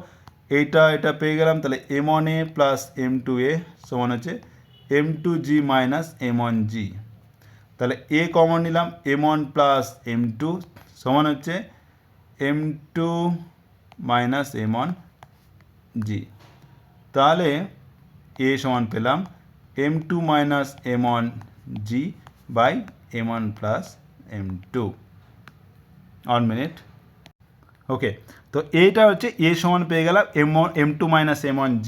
এটা পেয়ে গেলাম, তাহলে M1A প্লাস M2A সমান হচ্ছে M2G মাইনাস M1G। তাহলে A কমন নিলাম, M1 প্লাস M2 সমান হচ্ছে M2 মাইনাস M1G। তাহলে A সমান পেলাম M2 minus M1G by M1 plus M2। 1 minute. Okay, তো এইটা হচ্ছে A সমান পেয়ে গেলাম M2 minus M1G,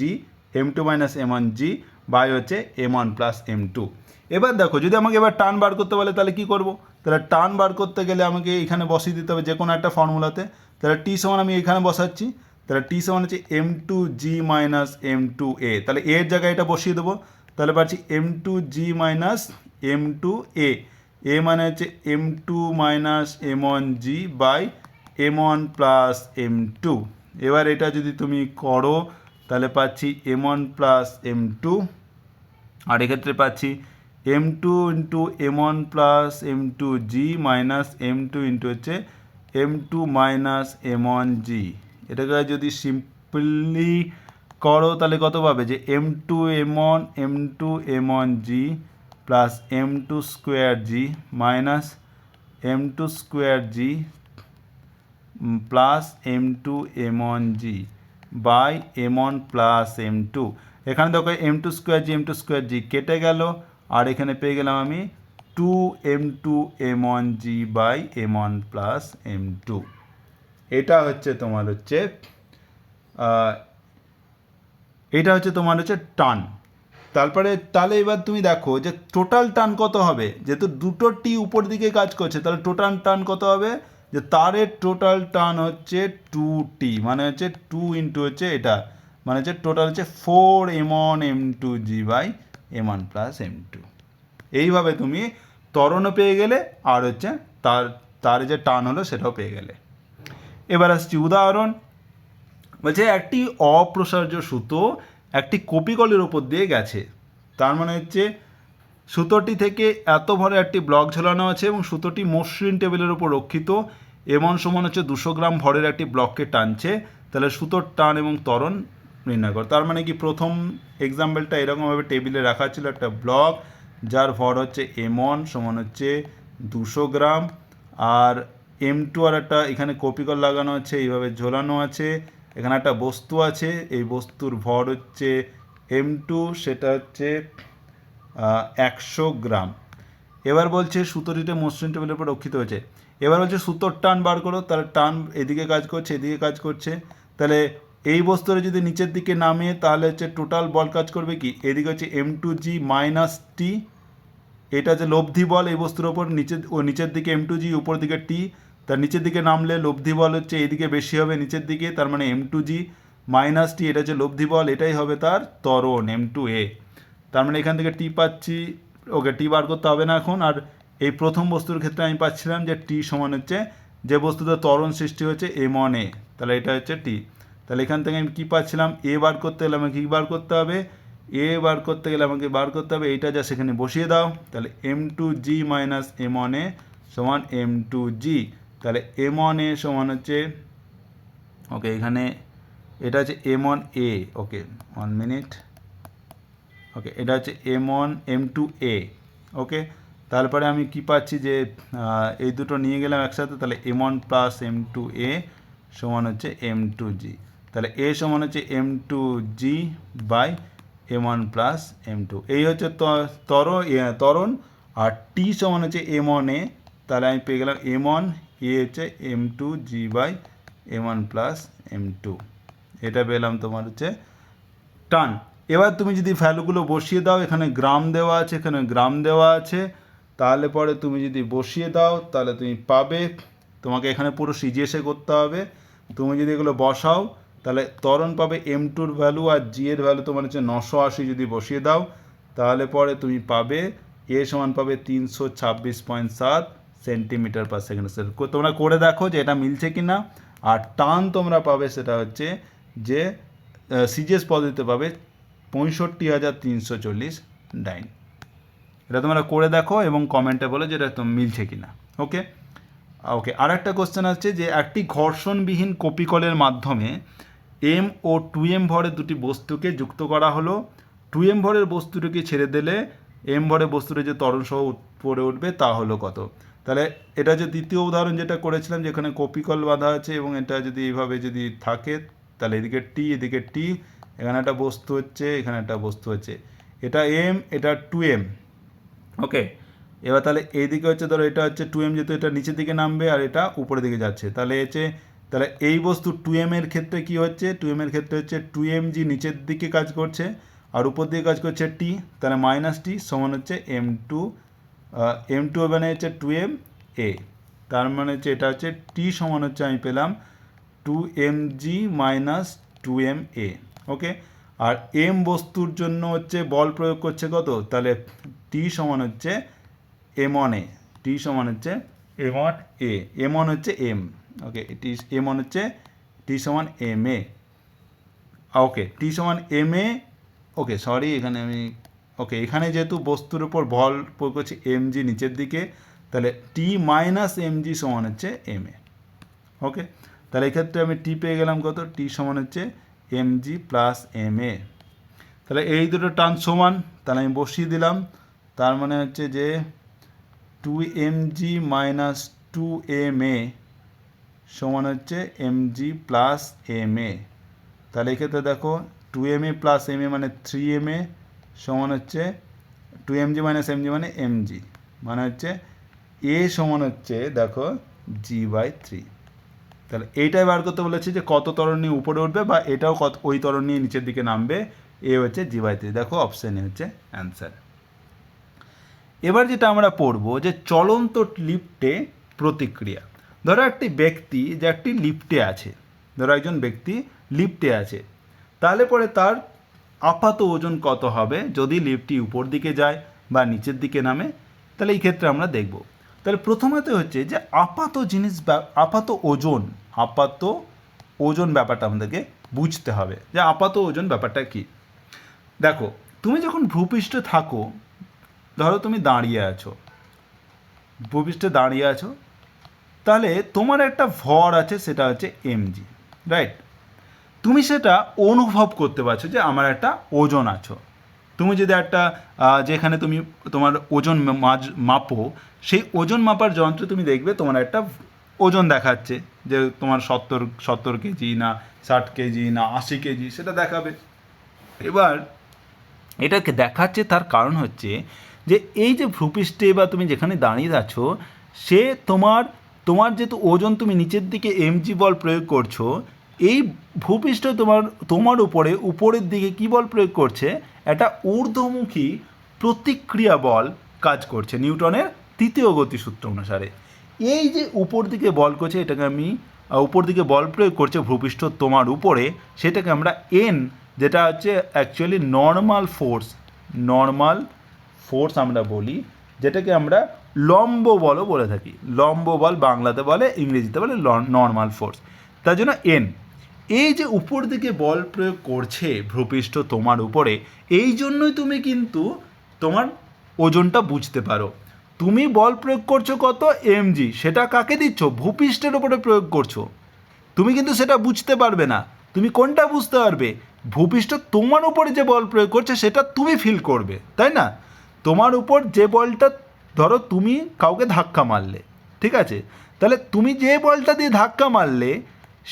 M2 minus M1G by হচ্ছে M1 প্লাস M2। এবার দেখো যদি আমাকে এবার টান বার করতে বলে, তাহলে কী করব? তাহলে টান বার করতে গেলে আমাকে এখানে বসিয়ে দিতে হবে যে কোনো একটা ফর্মুলাতে। তাহলে T সমান আমি এখানে বসাচ্ছি, তাহলে T সমান হচ্ছে M2G মাইনাস M2A। তাহলে এর জায়গায় এটা বসিয়ে দেবো, তাহলে পাচ্ছি M2G মাইনাস M2A। এ মানে হচ্ছে M2 minus M1G by M1 plus M2। এবার এটা যদি তুমি করো, তাহলে পাচ্ছি M1 প্লাস M2, আর এক্ষেত্রে পাচ্ছি M2 into M1 plus M2G minus M2 into হচ্ছে M2 মাইনাস M1G। এটাকে যদি সিম্পলি করো তাহলে কত পাবে? যে M2 M1G plus M2 square G minus M2 square G plus M2 M1G by M1 plus M2। এখানে দেখো M2 স্কোয়ার G কেটে গেল, আর এখানে পেয়ে গেলাম আমি 2M2 M1G by M1 plus M2। এটা হচ্ছে তোমার হচ্ছে টান। তারপরে তাহলে এবার তুমি দেখো যে টোটাল টান কত হবে, যেহেতু দুটো টি উপর দিকে কাজ করছে, তাহলে টোটাল টান কত হবে? যে তারের টোটাল টান হচ্ছে 2T, মানে হচ্ছে 2 ইন্টু হচ্ছে এটা, মানে হচ্ছে টোটাল হচ্ছে 4M1 M2G by M1 plus M2। এইভাবে তুমি ত্বরণও পেয়ে গেলে, আর হচ্ছে তার যে টান হলো সেটাও পেয়ে গেলে। এবার আসছি উদাহরণ। বলছে একটি অপ্রসার্য সুতো একটি কপিকলের ওপর দিয়ে গেছে, তার মানে হচ্ছে সুতোটি থেকে এত ভরে একটি ব্লক ঝোলানো আছে এবং সুতোটি মসৃণ টেবিলের ওপর রক্ষিত, এমন সমান হচ্ছে 200 গ্রাম ভরের একটি ব্লককে টানছে। তাহলে সুতোর টান এবং ত্বরণ নির্ণয় কর। তার মানে কি প্রথম এক্সাম্পলটা এরকমভাবে টেবিলে রাখা ছিল একটা ব্লক, যার ভর হচ্ছে M1 সমান হচ্ছে 200 গ্রাম, আর M2 আর একটা এখানে কপিকল লাগানো আছে, এইভাবে ঝোলানো আছে। এখানে একটা বস্তু আছে, এই বস্তুর ভর হচ্ছে M2, সেটা হচ্ছে 100 গ্রাম। এবার বলছে সুতোটিতে মসৃণ টেবিলের উপর রক্ষিত হয়েছে। এবার বলছে সুতোর টান বার করো, তাহলে টান এদিকে কাজ করছে, এদিকে কাজ করছে, তাহলে এই বস্তুটা যদি নিচের দিকে নামে তাহলে হচ্ছে টোটাল বল কাজ করবে কি, এদিকে হচ্ছে m2g মাইনাস টি, এটা যে লব্ধি বল এই বস্তুর ওপর, নিচের দিকে m2g, উপর দিকে টি, তার নিচের দিকে নামলে লব্ধি বল হচ্ছে এইদিকে বেশি হবে নিচের দিকে, তার মানে m2g মাইনাস টি, এটা হচ্ছে লব্ধি বল, এটাই হবে তার ত্বরণ m2a। তার মানে এখান থেকে টি পাচ্ছি, ওকে টি বার করতে হবে না এখন। আর এই প্রথম বস্তুর ক্ষেত্রে আমি পাচ্ছিলাম যে টি সমান হচ্ছে যে বস্তুতে ত্বরণ সৃষ্টি হচ্ছে m1a, তাহলে এটা হচ্ছে টি। তাহলে এখান থেকে আমি কী পাচ্ছিলাম, এ বার করতে গেলে আমাকে কী বার করতে হবে, এ বার করতে গেলে আমাকে বার করতে হবে এইটা যা সেখানে বসিয়ে দাও, তাহলে m2g মাইনাস m1a সমান m2g, তাহলে m1a সমান হচ্ছে, ওকে এখানে এটা হচ্ছে m1a, ওকে 1 মিনিট, ওকে এটা হচ্ছে m2a, ওকে। তারপরে আমি কি পাচ্ছি যে এই দুটো নিয়ে গেলাম একসাথে, তাহলে m1 প্লাস m2a সমান হচ্ছে m2g, তাহলে a সমান হচ্ছে m2g by m1 plus m2, এই হচ্ছে ত্বরণ। আর t সমান হচ্ছে m1a, তাহলে আমি পেয়ে গেলাম m1 a হচ্ছে m2g by m1 plus m2, এটা পেলাম তোমার হচ্ছে টান। এবার তুমি যদি ভ্যালুগুলো বসিয়ে দাও, এখানে গ্রাম দেওয়া আছে, এখানে গ্রাম দেওয়া আছে, তাহলে পরে তুমি যদি বসিয়ে দাও তাহলে তুমি পাবে, তোমাকে এখানে পুরো সিজিএসে করতে হবে, তুমি যদি এগুলো বসাও তাহলে ত্বরণ পাবে m2-র ভ্যালু, আর জি এর ভ্যালু তোমার হচ্ছে 980, যদি বসিয়ে দাও তাহলে পরে তুমি পাবে এ সমান পাবে 326.7 সেন্টিমিটার পার সেকেন্ড। তোমরা করে দেখো যে এটা মিলছে কি না। আর টান তোমরা পাবে সেটা হচ্ছে যে সিজিএস পদ্ধতিতে পাবে 65,340 ডাইন। এটা তোমরা করে দেখো এবং কমেন্টে বলো যে এটা তো মিলছে কি না। ওকে ওকে আর একটা কোশ্চেন আছে যে একটি ঘর্ষণবিহীন কপিকলের মাধ্যমে m ও 2m ভরের দুটি বস্তুকে যুক্ত করা হলো। 2m ভরের বস্তুটিকে ছেড়ে দিলে m ভরের বস্তুটা যে ত্বরণ সহ উপরে উঠবে তা হলো কত। তাহলে এটা যে দ্বিতীয় উদাহরণ যেটা করেছিলাম, যেখানে কপিকল বাঁধা আছে এবং এটা যদি এইভাবে যদি থাকে তাহলে এদিকে টি, এদিকে টি, এখানে একটা বস্তু হচ্ছে, এখানে একটা বস্তু হচ্ছে, এটা m, এটা 2m, ওকে। এবার তাহলে এইদিকে হচ্ছে ধরো এটা হচ্ছে 2m, যেহেতু এটা নিচের দিকে নামবে আর এটা উপরের দিকে যাচ্ছে, তাহলে তাহলে এই বস্তু 2m এর ক্ষেত্রে কি হচ্ছে, 2m এর ক্ষেত্রে হচ্ছে 2mg নিচের দিকে কাজ করছে আর উপর দিকে কাজ করছে টি, তাহলে মাইনাস টি সমান হচ্ছে m2 মানে হচ্ছে 2ma, তার মানে হচ্ছে এটা হচ্ছে টি সমান হচ্ছে আমি পেলাম 2mg মাইনাস 2ma, ওকে। আর m বস্তুর জন্য হচ্ছে বল প্রয়োগ করছে কত, তাহলে টি সমান হচ্ছে m1a, টি সমান হচ্ছে m1a, m1 হচ্ছে m, ওকে টি m1 হচ্ছে টি সমান ma, ওকে টি সমান ma, ওকে সরি এখানে আমি, ওকে এখানে যেহেতু বস্তুর উপর বল প্রয়োগ করছি mg নিচের দিকে, তাহলে টি মাইনাস mg সমান হচ্ছে ma, ওকে। তাহলে এক্ষেত্রে আমি টি পেয়ে গেলাম কত, টি সমান হচ্ছে mg প্লাস ma, তাহলে এই দুটো টান সমান, তাহলে আমি বসিয়ে দিলাম, তার মানে হচ্ছে যে 2mg মাইনাস 2ma সমান হচ্ছে mg প্লাস ma, তাহলে এক্ষেত্রে দেখো 2ma প্লাস ma মানে 3ma সমান হচ্ছে 2mg মাইনাস mg মানে mg, মানে হচ্ছে a সমান হচ্ছে দেখো g/3। তাহলে এইটাই বার করতে বলেছে যে কত ত্বরণ নিয়ে উপরে উঠবে বা এটাও কত ওই ত্বরণ নিয়ে নিচের দিকে নামবে, এ হচ্ছে g/3, দেখো অপশানে হচ্ছে অ্যান্সার। এবার যেটা আমরা পড়বো যে চলন্ত লিফটে প্রতিক্রিয়া। ধরো একটি ব্যক্তি যে একটি লিফটে আছে, ধরো একজন ব্যক্তি লিফটে আছে, তাহলে পরে তার আপাত ওজন কত হবে যদি লিফটটি উপর দিকে যায় বা নিচের দিকে নামে, তাহলে এই ক্ষেত্রে আমরা দেখব। তাহলে প্রথমত হচ্ছে যে আপাত ওজন ব্যাপারটা আমাদেরকে বুঝতে হবে যে আপাত ওজন ব্যাপারটা কি। দেখো তুমি যখন ভূপৃষ্ঠে থাকো, ধরো তুমি দাঁড়িয়ে আছো, ভূপৃষ্ঠে দাঁড়িয়ে আছো, তাহলে তোমার একটা ভর আছে সেটা হচ্ছে mg, রাইট। তুমি সেটা অনুভব করতে পারছো যে আমার একটা ওজন আছো। তুমি যদি একটা যেখানে তুমি তোমার ওজন মাপো, সেই ওজন মাপার যন্ত্রে তুমি দেখবে তোমার একটা ওজন দেখাচ্ছে যে তোমার 70 কেজি না 60 কেজি না 80 কেজি, সেটা দেখাবে। এবার এটাকে দেখাচ্ছে তার কারণ হচ্ছে যে এই যে ভূপৃষ্ঠে বা তুমি যেখানে দাঁড়িয়ে আছো সে তোমার যেহেতু ওজন তুমি নিচের দিকে এমজি বল প্রয়োগ করছো, এই ভূপৃষ্ঠ তোমার উপরের দিকে কী বল প্রয়োগ করছে, একটা ঊর্ধ্বমুখী প্রতিক্রিয়া বল কাজ করছে নিউটনের তৃতীয় গতিসূত্র অনুসারে। এই যে উপর দিকে বল করছে, এটাকে আমি উপর দিকে বল প্রয়োগ করছে ভূপৃষ্ঠ তোমার উপরে, সেটাকে আমরা এন, যেটা হচ্ছে অ্যাকচুয়ালি নর্মাল ফোর্স আমরা বলি, যেটাকে আমরা লম্ব বলও বলে থাকি। লম্ব বল বাংলাতে বলে, ইংরেজিতে বলে নর্মাল ফোর্স। তার জন্য এন, এই যে উপর দিকে বল প্রয়োগ করছে ভূপৃষ্ঠ তোমার উপরে, এই জন্যই তুমি কিন্তু তোমার ওজনটা বুঝতে পারো। তুমি বল প্রয়োগ করছো কত এমজি, সেটা কাকে দিচ্ছ, ভূপৃষ্ঠের উপরে প্রয়োগ করছো। তুমি কিন্তু সেটা বুঝতে পারবে না। তুমি কোনটা বুঝতে পারবে, ভূপৃষ্ঠ তোমার উপরে যে বল প্রয়োগ করছে সেটা তুমি ফিল করবে, তাই না? তোমার উপর যে বলটা, ধরো তুমি কাউকে ধাক্কা মারলে, ঠিক আছে, তাহলে তুমি যে বলটা দিয়ে ধাক্কা মারলে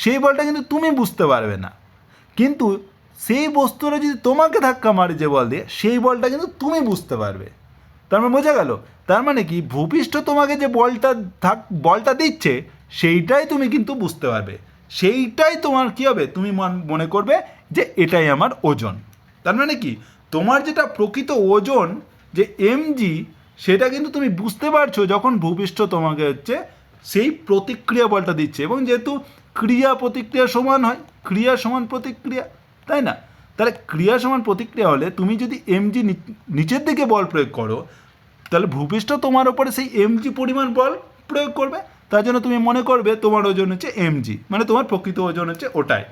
সেই বলটা কিন্তু তুমি বুঝতে পারবে না, কিন্তু সেই বস্তুটা যদি তোমাকে ধাক্কা মারে যে বল দিয়ে, সেই বলটা কিন্তু তুমি বুঝতে পারবে। তার মানে বোঝা গেল? তার মানে কি, ভূপৃষ্ঠ তোমাকে যে বলটা দিচ্ছে সেইটাই তুমি কিন্তু বুঝতে পারবে, সেইটাই তোমার কী হবে, তুমি মনে করবে যে এটাই আমার ওজন। তার মানে কি, তোমার যেটা প্রকৃত ওজন যে এমজি, সেটা কিন্তু তুমি বুঝতে পারছো যখন ভূপৃষ্ঠ তোমাকে হচ্ছে সেই প্রতিক্রিয়া বলটা দিচ্ছে। এবং যেহেতু ক্রিয়া প্রতিক্রিয়া সমান হয়, ক্রিয়া সমান প্রতিক্রিয়া, তাই না? তাহলে ক্রিয়া সমান প্রতিক্রিয়া হলে তুমি যদি এমজি নিচের দিকে বল প্রয়োগ করো, তাহলে ভূপৃষ্ঠ তোমার ওপরে সেই এমজি পরিমাণ বল প্রয়োগ করবে। তার জন্য তুমি মনে করবে তোমার ওজন হচ্ছে এমজি, মানে তোমার প্রকৃত ওজন হচ্ছে ওটাই।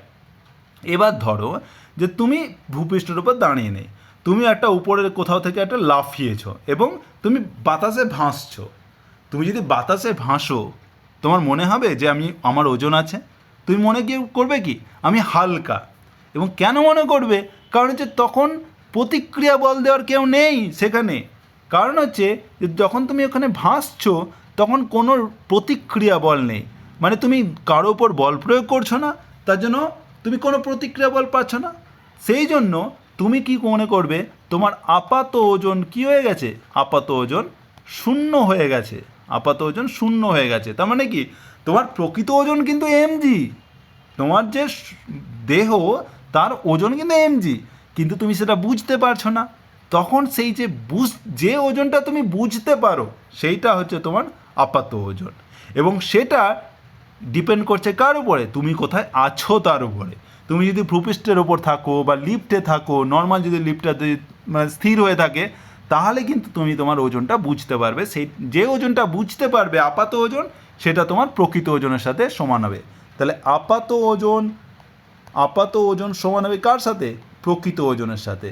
এবার ধরো যে তুমি ভূপৃষ্ঠের উপর দাঁড়িয়ে নেই, তুমি একটা উপরের কোথাও থেকে একটা লাফিয়েছ এবং তুমি বাতাসে ভাসছো। তুমি যদি বাতাসে ভাসো, তোমার মনে হবে যে আমার ওজন আছে? তুমি মনে করবে কি আমি হালকা। এবং কেন মনে করবে, কারণ হচ্ছে তখন প্রতিক্রিয়া বল দেওয়ার কেউ নেই সেখানে। কারণ হচ্ছে যখন তুমি ওখানে ভাসছো তখন কোনো প্রতিক্রিয়া বল নেই, মানে তুমি কারো ওপর বল প্রয়োগ করছো না, তার জন্য তুমি কোনো প্রতিক্রিয়া বল পাচ্ছ না। সেই জন্য তুমি কি মনে করবে, তোমার আপাত ওজন কি হয়ে গেছে, আপাত ওজন শূন্য হয়ে গেছে, আপাত ওজন শূন্য হয়ে গেছে। তার মানে কি, তোমার প্রকৃত ওজন কিন্তু এমজি, তোমার যে দেহ তার ওজন কিন্তু এমজি, কিন্তু তুমি সেটা বুঝতে পারছো না। তখন সেই যে ওজনটা তুমি বুঝতে পারো সেইটা হচ্ছে তোমার আপাত ওজন। এবং সেটা ডিপেন্ড করছে কার উপরে, তুমি কোথায় আছো তার উপরে। তুমি যদি ভূপৃষ্ঠের ওপর থাকো বা লিফটে থাকো, নর্মাল যদি লিফটটা মানে স্থির হয়ে থাকে, তাহলে কিন্তু তুমি তোমার ওজনটা বুঝতে পারবে। সেই যে ওজনটা বুঝতে পারবে আপাত ওজন, সেটা তোমার প্রকৃত ওজনের সাথে সমান হবে। তাহলে আপাত ওজন সমান হবে কার সাথে, প্রকৃত ওজনের সাথে।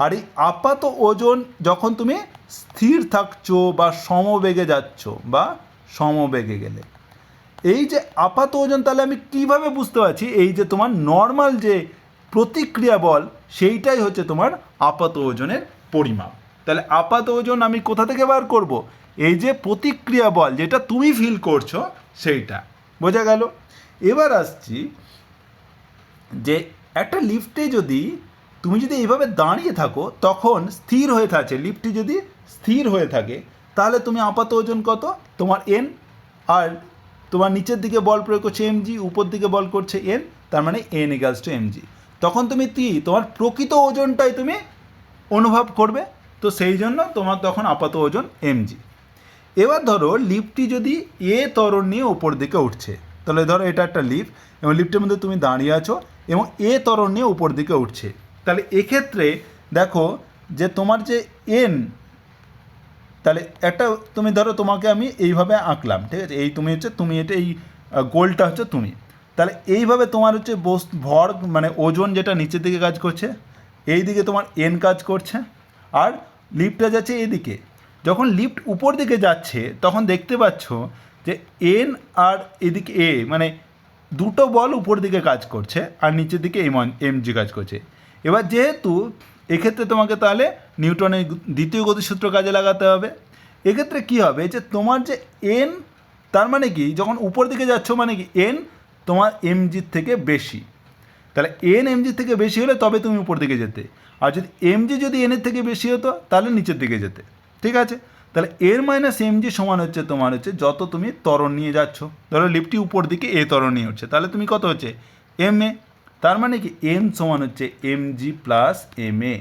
আর এই আপাত ওজন যখন তুমি স্থির থাকছো বা সমবেগে যাচ্ছ বা সমবেগে গেলে, এই যে আপাত ওজন, তাহলে আমি কিভাবে বুঝতে পারছি এই যে তোমার নর্মাল যে প্রতিক্রিয়া বল, সেইটাই হচ্ছে তোমার আপাত ওজনের পরিমাপ। তাহলে আপাত ওজন আমি কোথা থেকে বার করব, এই যে প্রতিক্রিয়া বল যেটা তুমি ফিল করছো সেইটা। বোঝা গেল? এবার আসছি যে একটা লিফটে তুমি যদি এইভাবে দাঁড়িয়ে থাকো, তখন স্থির হয়ে থাকে, লিফটটি যদি স্থির হয়ে থাকে, তাহলে তুমি আপাত ওজন কত, তোমার এন, আর তোমার নিচের দিকে বল প্রয়োগ করছে এমজি, উপর দিকে বল করছে এন, তার মানে এন ইকুয়ালস টু এমজি। তখন তুমি তোমার প্রকৃত ওজনটাই তুমি অনুভব করবে। তো সেই জন্য তোমার তখন আপাত ওজন এমজি। এবার ধরো লিফটটি যদি এ ত্বরণ নিয়ে ওপর দিকে উঠছে, তাহলে ধরো এটা একটা লিফট এবং লিফটের মধ্যে তুমি দাঁড়িয়ে আছো এবং এ ত্বরণ নিয়ে উপর দিকে উঠছে। তাহলে এক্ষেত্রে দেখো যে তোমার যে এন, তাহলে একটা তুমি ধরো তোমাকে আমি এইভাবে আঁকলাম, ঠিক আছে, এই তুমি এটা এই গোলটা হচ্ছে তুমি। তাহলে এইভাবে তোমার হচ্ছে ভর মানে ওজন যেটা নিচের দিকে কাজ করছে, এই দিকে তোমার এন কাজ করছে, আর লিফটটা যাচ্ছে এদিকে। যখন লিফট উপর দিকে যাচ্ছে তখন দেখতে পাচ্ছ যে এন আর এদিকে এ, মানে দুটো বল উপর দিকে কাজ করছে আর নিচের দিকে এমজি কাজ করছে। এবার যেহেতু এক্ষেত্রে তোমাকে তাহলে নিউটনের দ্বিতীয় গতিসূত্র কাজে লাগাতে হবে। এক্ষেত্রে কী হবে, যে তোমার যে এন, তার মানে কি, যখন উপর দিকে যাচ্ছ মানে কি এন তোমার এমজির থেকে বেশি। তাহলে এন এমজির থেকে বেশি হলে তবে তুমি উপর দিকে যেতে, আর যদি এমজি যদি এনের থেকে বেশি হতো তাহলে নিচের দিকে যেতে। ঠিক আছে, তাহলে এর মাইনাস এম জি সমান হচ্ছে তোমার হচ্ছে যত তুমি ত্বরণ নিয়ে যাচ্ছ। ধরো লিফটটি উপর দিকে এ ত্বরণ নিয়ে উঠছে, তাহলে তুমি কত হচ্ছে এম এ, তার মানে কি এম সমান হচ্ছে M G plus M A,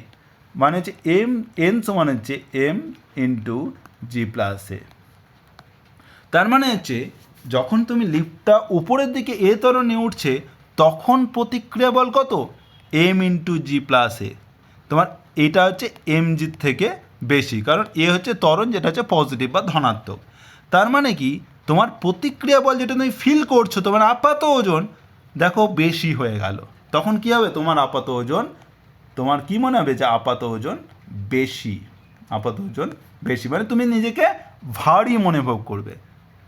মানে হচ্ছে এন সমান হচ্ছে এম ইন্টু জি প্লাস এ। তার মানে হচ্ছে যখন তুমি লিফটটা উপরের দিকে এ ত্বরণ নিয়ে উঠছে তখন প্রতিক্রিয়া বল কত এম ইন্টু জি প্লাস এ। তোমার এটা হচ্ছে এম জির থেকে বেশি, কারণ এ হচ্ছে ত্বরণ যেটা হচ্ছে পজিটিভ বা ধনাত্মক। তার মানে কি তোমার প্রতিক্রিয়া বল যেটা তুমি ফিল করছো তোমার আপাত ওজন দেখো বেশি হয়ে গেল, তখন কি হবে তোমার আপাত ওজন, তোমার কি মনে হবে যে আপাত ওজন বেশি, আপাত ওজন বেশি মানে তুমি নিজেকে ভারী অনুভব করবে।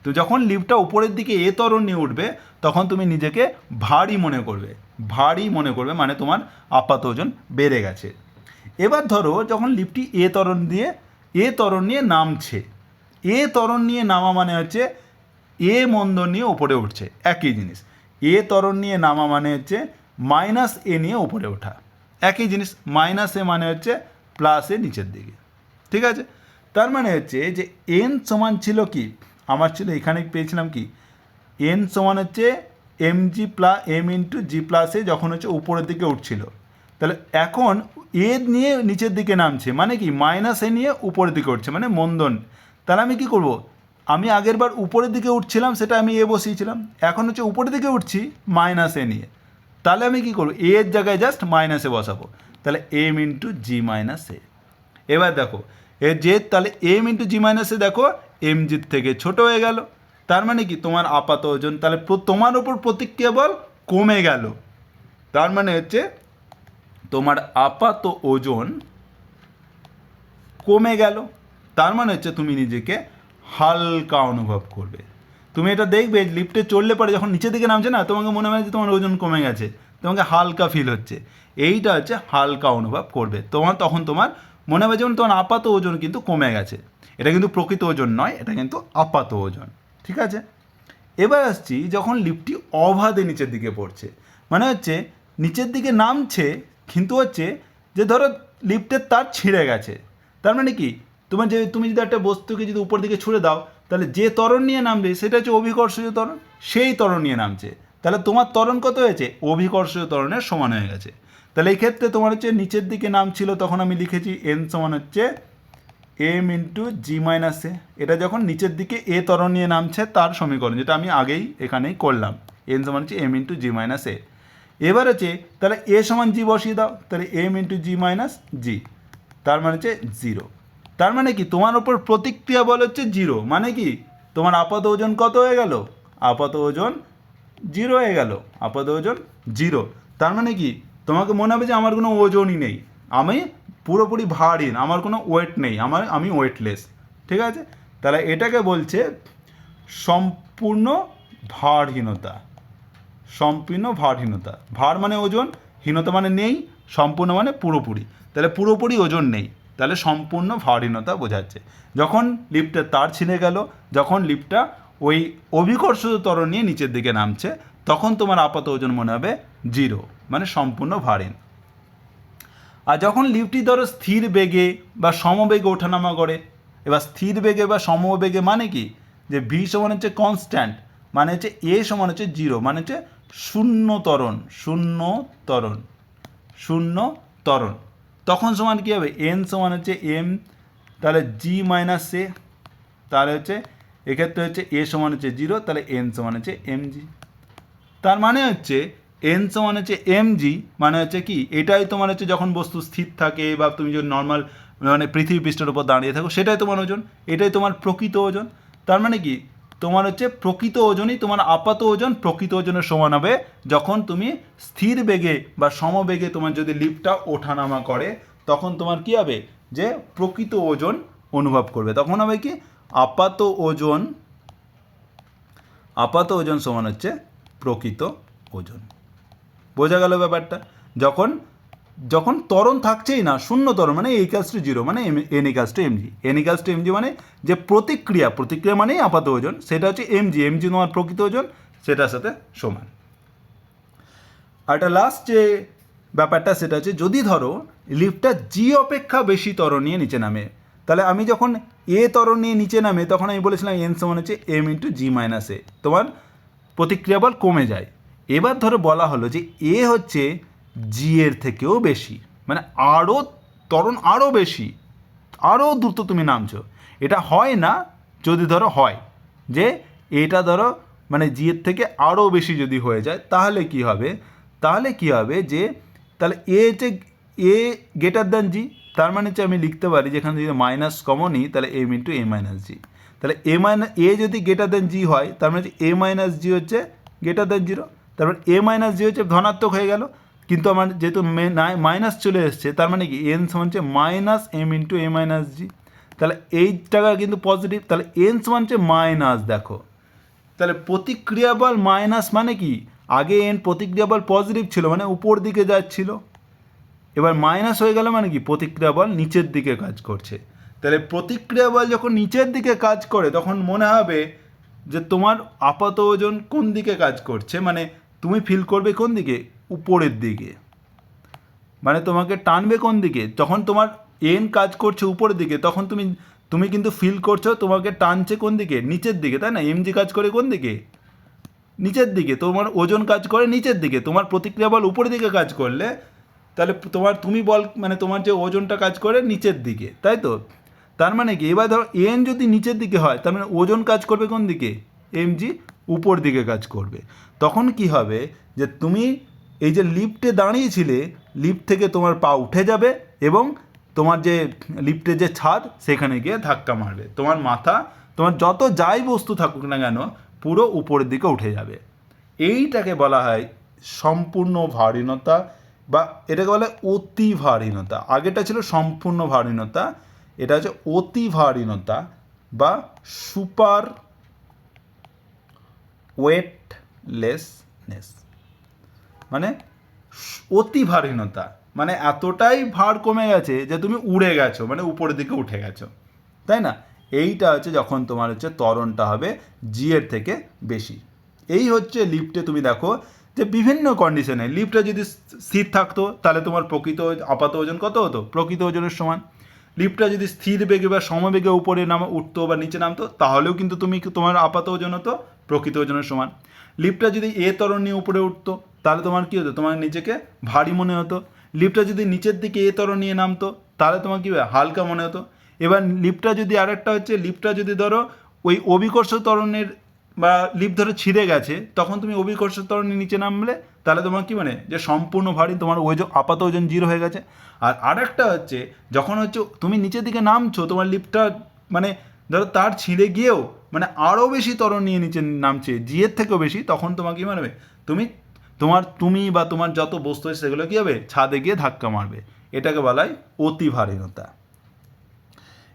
তো যখন লিফটটা উপরের দিকে এ ত্বরণ নিয়ে উঠবে তখন তুমি নিজেকে ভারী মনে করবে, ভারী মনে করবে মানে তোমার আপাত ওজন বেড়ে গেছে। এবার ধরো যখন লিফটটি এ ত্বরণ নিয়ে নামছে, এ ত্বরণ নিয়ে নামা মানে হচ্ছে এ মন্দন নিয়ে উপরে উঠছে, একই জিনিস। এ ত্বরণ নিয়ে নামা মানে হচ্ছে মাইনাস এ নিয়ে উপরে ওঠা, একই জিনিস। মাইনাস এ মানে হচ্ছে প্লাস এ নিচের দিকে, ঠিক আছে। তার মানে হচ্ছে যে এন সমান ছিল কি, আমার ছিল এখানে পেয়েছিলাম কি এন সমান হচ্ছে M G plus M into G plus A যখন হচ্ছে উপরের দিকে উঠছিল, তাহলে এখন এ নিয়ে নিচের দিকে নামছে মানে কি মাইনাস এ নিয়ে উপরের দিকে উঠছে মানে মন্দন। তাহলে আমি কি করব, আমি আগের বার উপরের দিকে উঠছিলাম সেটা আমি এ বসিয়েছিলাম, এখন হচ্ছে উপরের দিকে উঠছি মাইনাস এ নিয়ে, তাহলে আমি কি করব এ এর জায়গায় জাস্ট মাইনাসে বসাবো, তাহলে এম ইন্টু জি মাইনাস এ। এবার দেখো এর যে তাহলে এম ইন্টু জি মাইনাসে দেখো এম জির থেকে ছোট হয়ে গেল, তার মানে কি তোমার আপাত ওজন তাহলে তোমার ওপর প্রতিক্রিয়া বল কমে গেল, তার মানে হচ্ছে তোমার আপাত ওজন কমে গেল, তার মানে হচ্ছে তুমি নিজেকে হালকা অনুভব করবে। তুমি এটা দেখবে লিফটে চললে পরে যখন নিচের দিকে নামছে না তোমাকে মনে হয় যে তোমার ওজন কমে গেছে, তোমাকে হালকা ফিল হচ্ছে, এইটা হচ্ছে হালকা অনুভব করবে তখন তোমার মনে হবে যেমন তোমার আপাত ওজন কিন্তু কমে গেছে। এটা কিন্তু প্রকৃত ওজন নয়, এটা কিন্তু আপাত ওজন, ঠিক আছে। এবার আসছি যখন লিফটটি অবাধে নিচের দিকে পড়ছে, মানে হচ্ছে নিচের দিকে নামছে কিন্তু হচ্ছে যে ধরো লিফটের তার ছিঁড়ে গেছে, তার মানে কি তুমি যদি একটা বস্তুকে যদি উপর দিকে ছুঁড়ে দাও তাহলে যে ত্বরণ নিয়ে নামবে সেটা হচ্ছে অভিকর্ষজ ত্বরণ, সেই ত্বরণ নিয়ে নামছে, তাহলে তোমার ত্বরণ কত হয়েছে অভিকর্ষজ ত্বরণের সমান হয়ে গেছে। তাহলে এই ক্ষেত্রে তোমার হচ্ছে নিচের দিকে নামছিল তখন আমি লিখেছি এন সমান হচ্ছে এম ইন্টু জি মাইনাস এ, এটা যখন নিচের দিকে এ ত্বরণ নিয়ে নামছে তার সমীকরণ যেটা আমি আগেই এখানেই করলাম, এন সমান হচ্ছে এম ইন্টু জি মাইনাস এ। এবার হচ্ছে তাহলে এ সমান জি বসিয়ে দাও, তাহলে এম ইন্টু জি মাইনাস জি, তার মানে হচ্ছে জিরো। তার মানে কি তোমার ওপর প্রতিক্রিয়া বল হচ্ছে জিরো, মানে কি তোমার আপাত ওজন কত হয়ে গেল, আপাত ওজন জিরো হয়ে গেল, আপাত ওজন জিরো। তার মানে কি তোমাকে মনে হবে যে আমার কোনো ওজনই নেই, আমি পুরোপুরি ভারহীন, আমার কোনো ওয়েট নেই, আমি ওয়েটলেস, ঠিক আছে। তাহলে এটাকে বলছে সম্পূর্ণ ভারহীনতা, সম্পূর্ণ ভারহীনতা। ভার মানে ওজন, হীনতা মানে নেই, সম্পূর্ণ মানে পুরোপুরি, তাহলে পুরোপুরি ওজন নেই, তাহলে সম্পূর্ণ ভারহীনতা বোঝাচ্ছে। যখন লিফটের তার ছিঁড়ে গেল, যখন লিফটটা ওই অভিকর্ষজ ত্বরণ নিয়ে নিচের দিকে নামছে তখন তোমার আপাত ওজন মনে হবে জিরো, মানে সম্পূর্ণ ভারহীন। আর যখন লিফটটি ধরো স্থির বেগে বা সমবেগে ওঠানামা করে, এবার স্থির বেগে বা সমবেগে মানে কি যে ভি সমান হচ্ছে কনস্ট্যান্ট, মানে হচ্ছে এ সমান হচ্ছে জিরো, মানে হচ্ছে শূন্য ত্বরণ, শূন্য ত্বরণ, শূন্য ত্বরণ, তখন সমান কী হবে এন সমান হচ্ছে এম, তাহলে জি মাইনাস এ, তাহলে হচ্ছে এক্ষেত্রে হচ্ছে এ সমান হচ্ছে জিরো, তাহলে এন সমান হচ্ছে এম জি। তার মানে হচ্ছে এন সমান হচ্ছে এম জি, মানে হচ্ছে কি এটাই তোমার হচ্ছে যখন বস্তু স্থির থাকে বা তুমি যদি নর্মাল মানে পৃথিবী পৃষ্ঠের উপর দাঁড়িয়ে থাকো সেটাই তোমার ওজন, এটাই তোমার প্রকৃত ওজন। তার মানে কি তোমার হচ্ছে প্রকৃত ওজনই তোমার আপাত ওজন প্রকৃত ওজনের সমান হবে যখন তুমি স্থির বেগে বা সমবেগে তোমার যদি লিফটটা ওঠানামা করে তখন তোমার কি হবে যে প্রকৃত ওজন অনুভব করবে, তখন হবে কি আপাত ওজন, আপাত ওজন সমান হচ্ছে প্রকৃত ওজন। বোঝা গেল ব্যাপারটা। যখন যখন ত্বরণ থাকছেই না শূন্য ত্বরণ মানে এ ইকালস টু জিরো, মানে N equals two MG, N equals two MG মানে যে প্রতিক্রিয়া মানেই আপাত ওজন, সেটা হচ্ছে এমজি, এমজি তোমার প্রকৃত ওজন সেটার সাথে সমান। আর একটা লাস্ট যে ব্যাপারটা সেটা হচ্ছে যদি ধরো লিফটটা জি অপেক্ষা বেশি ত্বরণ নিয়ে নিচে নামে, তাহলে আমি যখন এ ত্বরণ নিয়ে নিচে নামে তখন আমি বলেছিলাম এন সমান হচ্ছে এম ইন্টু জি মাইনাস এ, তোমার প্রতিক্রিয়া বল কমে যায়। এবার ধরো বলা হলো যে এ হচ্ছে জি এর থেকেও বেশি, মানে আরও ত্বরণ আরও বেশি, আরও দ্রুত তুমি নামছো। এটা হয় না যদি ধরো হয় যে এটা ধরো মানে জি এর থেকে আরও বেশি যদি হয়ে যায়, তাহলে কি হবে, যে তাহলে এ হচ্ছে এ গ্রেটার দ্যান জি, তার মানে হচ্ছে আমি লিখতে পারি যেখানে যদি মাইনাস কমন নিই তাহলে এম ইন্টু এ মাইনাস জি। তাহলে এ যদি গ্রেটার দ্যান জি হয় তার মানে হচ্ছে এ মাইনাস জি হচ্ছে গ্রেটার দ্যান জিরো, তারপর এ মাইনাস জি হচ্ছে ধনাত্মক হয়ে গেল, কিন্তু আমার যেহেতু মাইনাস চলে এসছে তার মানে কি এন সমান হচ্ছে মাইনাস এম ইন্টু এ মাইনাস জি। তাহলে এই টাকা কিন্তু পজিটিভ, তাহলে এন সমান হচ্ছে মাইনাস, দেখো তাহলে প্রতিক্রিয়া বল মাইনাস মানে কি, আগে এন প্রতিক্রিয়া বল পজিটিভ ছিল মানে উপর দিকে যাচ্ছিল, এবার মাইনাস হয়ে গেল মানে কি প্রতিক্রিয়া বল নিচের দিকে কাজ করছে। তাহলে প্রতিক্রিয়া বল যখন নিচের দিকে কাজ করে তখন মনে হবে যে তোমার আপাত ওজন কোন দিকে কাজ করছে, মানে তুমি ফিল করবে কোন দিকে, উপরের দিকে, মানে তোমাকে টানবে কোন দিকে, যখন তোমার এন কাজ করছে উপরের দিকে তখন তুমি কিন্তু ফিল করছো তোমাকে টানছে কোন দিকে, নিচের দিকে, তাই না? এমজি কাজ করে কোন দিকে, নিচের দিকে, তোমার ওজন কাজ করে নিচের দিকে, তোমার প্রতিক্রিয়া বল উপরের দিকে কাজ করলে তাহলে তুমি বল মানে তোমার যে ওজনটা কাজ করে নিচের দিকে, তাই তো? তার মানে কি, এবার ধরো এন যদি নিচের দিকে হয় তার মানে ওজন কাজ করবে কোন দিকে, এমজি উপর দিকে কাজ করবে। তখন কি হবে যে তুমি এই যে লিফটে দাঁড়িয়েছিলে, লিফট থেকে তোমার পা উঠে যাবে এবং তোমার যে লিফটের যে ছাদ সেখানে গিয়ে ধাক্কা মারবে, তোমার মাথা, তোমার যত যাই বস্তু থাকুক না কেন পুরো উপরের দিকে উঠে যাবে। এইটাকে বলা হয় সম্পূর্ণ ভারীনতা, বা এটাকে বলে অতি ভারীনতা। আগেটা ছিল সম্পূর্ণ ভারীনতা, এটা হচ্ছে অতি ভারীনতা বা সুপার ওয়েটলেসনেস, মানে অতি ভারীনতা, মানে এতটাই ভার কমে গেছে যে তুমি উড়ে গেছো, মানে উপরের দিকে উঠে গেছো, তাই না? এইটা হচ্ছে যখন তোমার হচ্ছে ত্বরণটা হবে জি এর থেকে বেশি। এই হচ্ছে লিফটে তুমি দেখো যে বিভিন্ন কন্ডিশনে লিফটে যদি স্থির থাকতো তাহলে তোমার প্রকৃত আপাত ওজন কত হতো, প্রকৃত ওজনের সমান। লিফটটা যদি স্থির বেগে বা সমবেগে উপরে উঠতো বা নিচে নামতো তাহলেও কিন্তু তোমার আপাত ওজন হতো প্রকৃত ওজনের সমান। লিফটটা যদি এ ত্বরণ নিয়ে উপরে উঠতো তাহলে তোমার কী হতো, তোমার নিজেকে ভারী মনে হতো। লিফটটা যদি নিচের দিকে এ ত্বরণ নিয়ে নামতো তাহলে তোমার কী হালকা মনে হতো। এবার লিফটটা যদি আরেকটা হচ্ছে, লিফটটা যদি ধরো ওই অভিকর্ষ ত্বরণের বা লিফট ধরো ছিঁড়ে গেছে তখন তুমি অভিকর্ষ ত্বরণের নিচে নামলে তাহলে তোমার কি মানে যে সম্পূর্ণ ভারী, তোমার আপাত ওজন জিরো হয়ে গেছে। আর আরেকটা হচ্ছে যখন হচ্ছে তুমি নিচের দিকে নামছো, তোমার লিফটটা মানে ধরো তার ছিঁড়ে গিয়েও মানে আরও বেশি ত্বরণ নিয়ে নিচে নামছে, জিয়ের থেকেও বেশি, তখন তোমাকে কী মানবে, তুমি বা তোমার যত বস্তু আছে সেগুলো কী হবে, ছাদে গিয়ে ধাক্কা মারবে। এটাকে বলা হয় অতি ভারীনতা।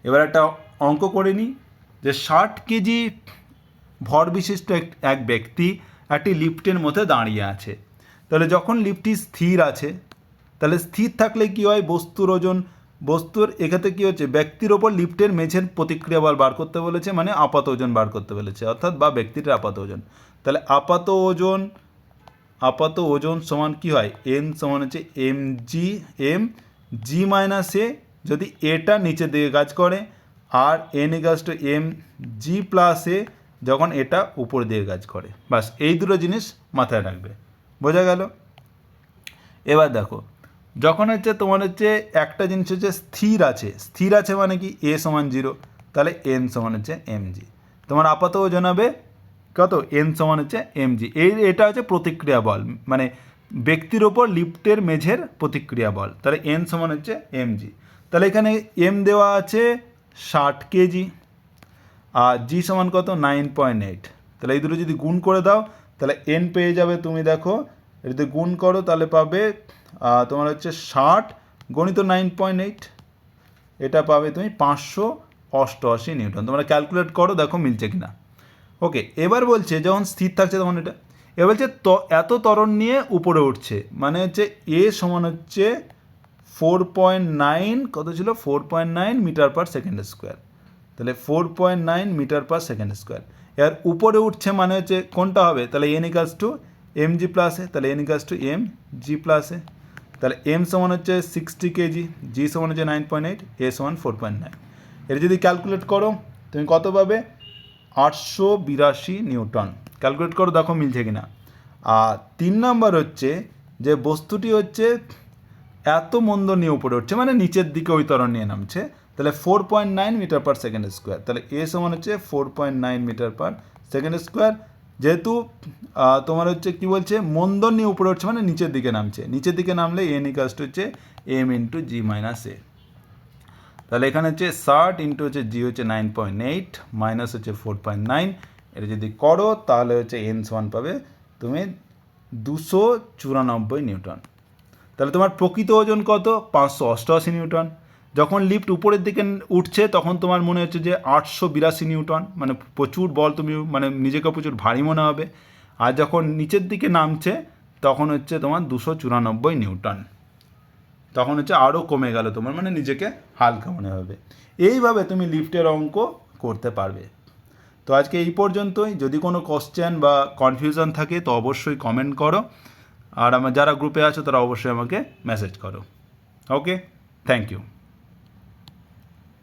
এবার একটা অঙ্ক করে নিই যে 60 কেজি ভর বিশিষ্ট এক ব্যক্তি একটি লিফটের মধ্যে দাঁড়িয়ে আছে। তাহলে যখন লিফটটি স্থির আছে, তাহলে স্থির থাকলে কী হয়, বস্তুর এক্ষেত্রে কী হচ্ছে, ব্যক্তির ওপর লিফটের মেঝের প্রতিক্রিয়া বল বার করতে বলেছে, মানে আপাত ওজন বার করতে বলেছে, অর্থাৎ বা ব্যক্তির আপাত ওজন। তাহলে আপাত ওজন সমান কী হয়, এন সমান হচ্ছে এম জি মাইনাস এ, যদি এটা নিচের দিকে কাজ করে, আর N equals to M G plus A যখন এটা উপর দিকে কাজ করে। বাস এই দুটো জিনিস মাথায় রাখবে, বোঝা গেল? এবার দেখো যখন হচ্ছে তোমার হচ্ছে একটা জিনিস হচ্ছে স্থির আছে মানে কি এ সমান 0, তাহলে এন সমান হচ্ছে এম জি, তোমার আপাত ওজন হবে কত, এন সমান হচ্ছে এম জি। এটা হচ্ছে প্রতিক্রিয়া বল, মানে ব্যক্তির ওপর লিফটের মেঝের প্রতিক্রিয়া বল, তাহলে এন সমান হচ্ছে এম জি। তাহলে এখানে এম দেওয়া আছে 60 কেজি আর জি সমান কত, 9.8। তাহলে এই দুটো যদি গুণ করে দাও তাহলে এন পেয়ে যাবে, তুমি দেখো যদি গুণ করো তাহলে পাবে তোমার হচ্ছে 60 গণিত 9.8, এটা পাবে তুমি 588 নিউটন। তোমরা ক্যালকুলেট করো দেখো মিলছে কিনা। ওকে, এবার বলছে যখন স্থির থাকছে তখন এটা, এবার বলছে এত ত্বরণ নিয়ে উপরে উঠছে, মানে হচ্ছে এ সমান হচ্ছে 4.9, কত ছিল 4.9 মিটার পার সেকেন্ড স্কোয়ার, তাহলে 4.9 মিটার পার সেকেন্ড স্কোয়ার। এর উপরে উঠছে মানে হচ্ছে কোনটা হবে, তাহলে N equals to M G plus A, তাহলে N equals to M G plus A, তাহলে এম সমান হচ্ছে 60 কেজি, জি সমান হচ্ছে 9.8, এ সমান 4.9। এটা যদি ক্যালকুলেট করো তুমি কত পাবে 882 নিউটন। ক্যালকুলেট করো দেখো মিলছে কিনা। আর 3 নম্বর হচ্ছে যে বস্তুটি হচ্ছে এত মন্দ নিয়ে উপরে উঠছে, মানে নিচের দিকে ওই ত্বরণ নিয়ে নামছে, তাহলে 4.9 মিটার পার সেকেন্ড স্কোয়ার। তাহলে এ সমান হচ্ছে 4.9 মিটার পার সেকেন্ড স্কোয়ার। যেহেতু তোমার হচ্ছে কি বলছে মন্দন নিয়ে উপরে উঠছে মানে নিচের দিকে নামছে, নিচের দিকে নামলে এন ইকাস্ট হচ্ছে এম ইন্টু জি মাইনাস এ। তাহলে এখানে হচ্ছে 60 ইন্টু হচ্ছে জি হচ্ছে 9.8 মাইনাস হচ্ছে 4.9, এটা যদি করো তাহলে হচ্ছে এন সমান পাবে তুমি 294 নিউটন। তাহলে তোমার প্রকৃত ওজন কত 588 নিউটন। যখন লিফট উপরের দিকে উঠছে তখন তোমার মনে হচ্ছে যে 882 নিউটন, মানে প্রচুর বল, তুমি মানে নিজেকে প্রচুর ভারী মনে হবে। আর যখন নিচের দিকে নামছে তখন হচ্ছে তোমার 294 নিউটন, তখন হচ্ছে আরও কমে গেল তোমার, মানে নিজেকে হালকা মনে হবে। এইভাবে তুমি লিফটের অঙ্ক করতে পারবে। তো আজকে এই পর্যন্তই। যদি কোনো কোশ্চেন বা কনফিউশন থাকে তো অবশ্যই কমেন্ট করো, আর আমার যারা গ্রুপে আছো তারা অবশ্যই আমাকে মেসেজ করো। ওকে, থ্যাংক ইউ।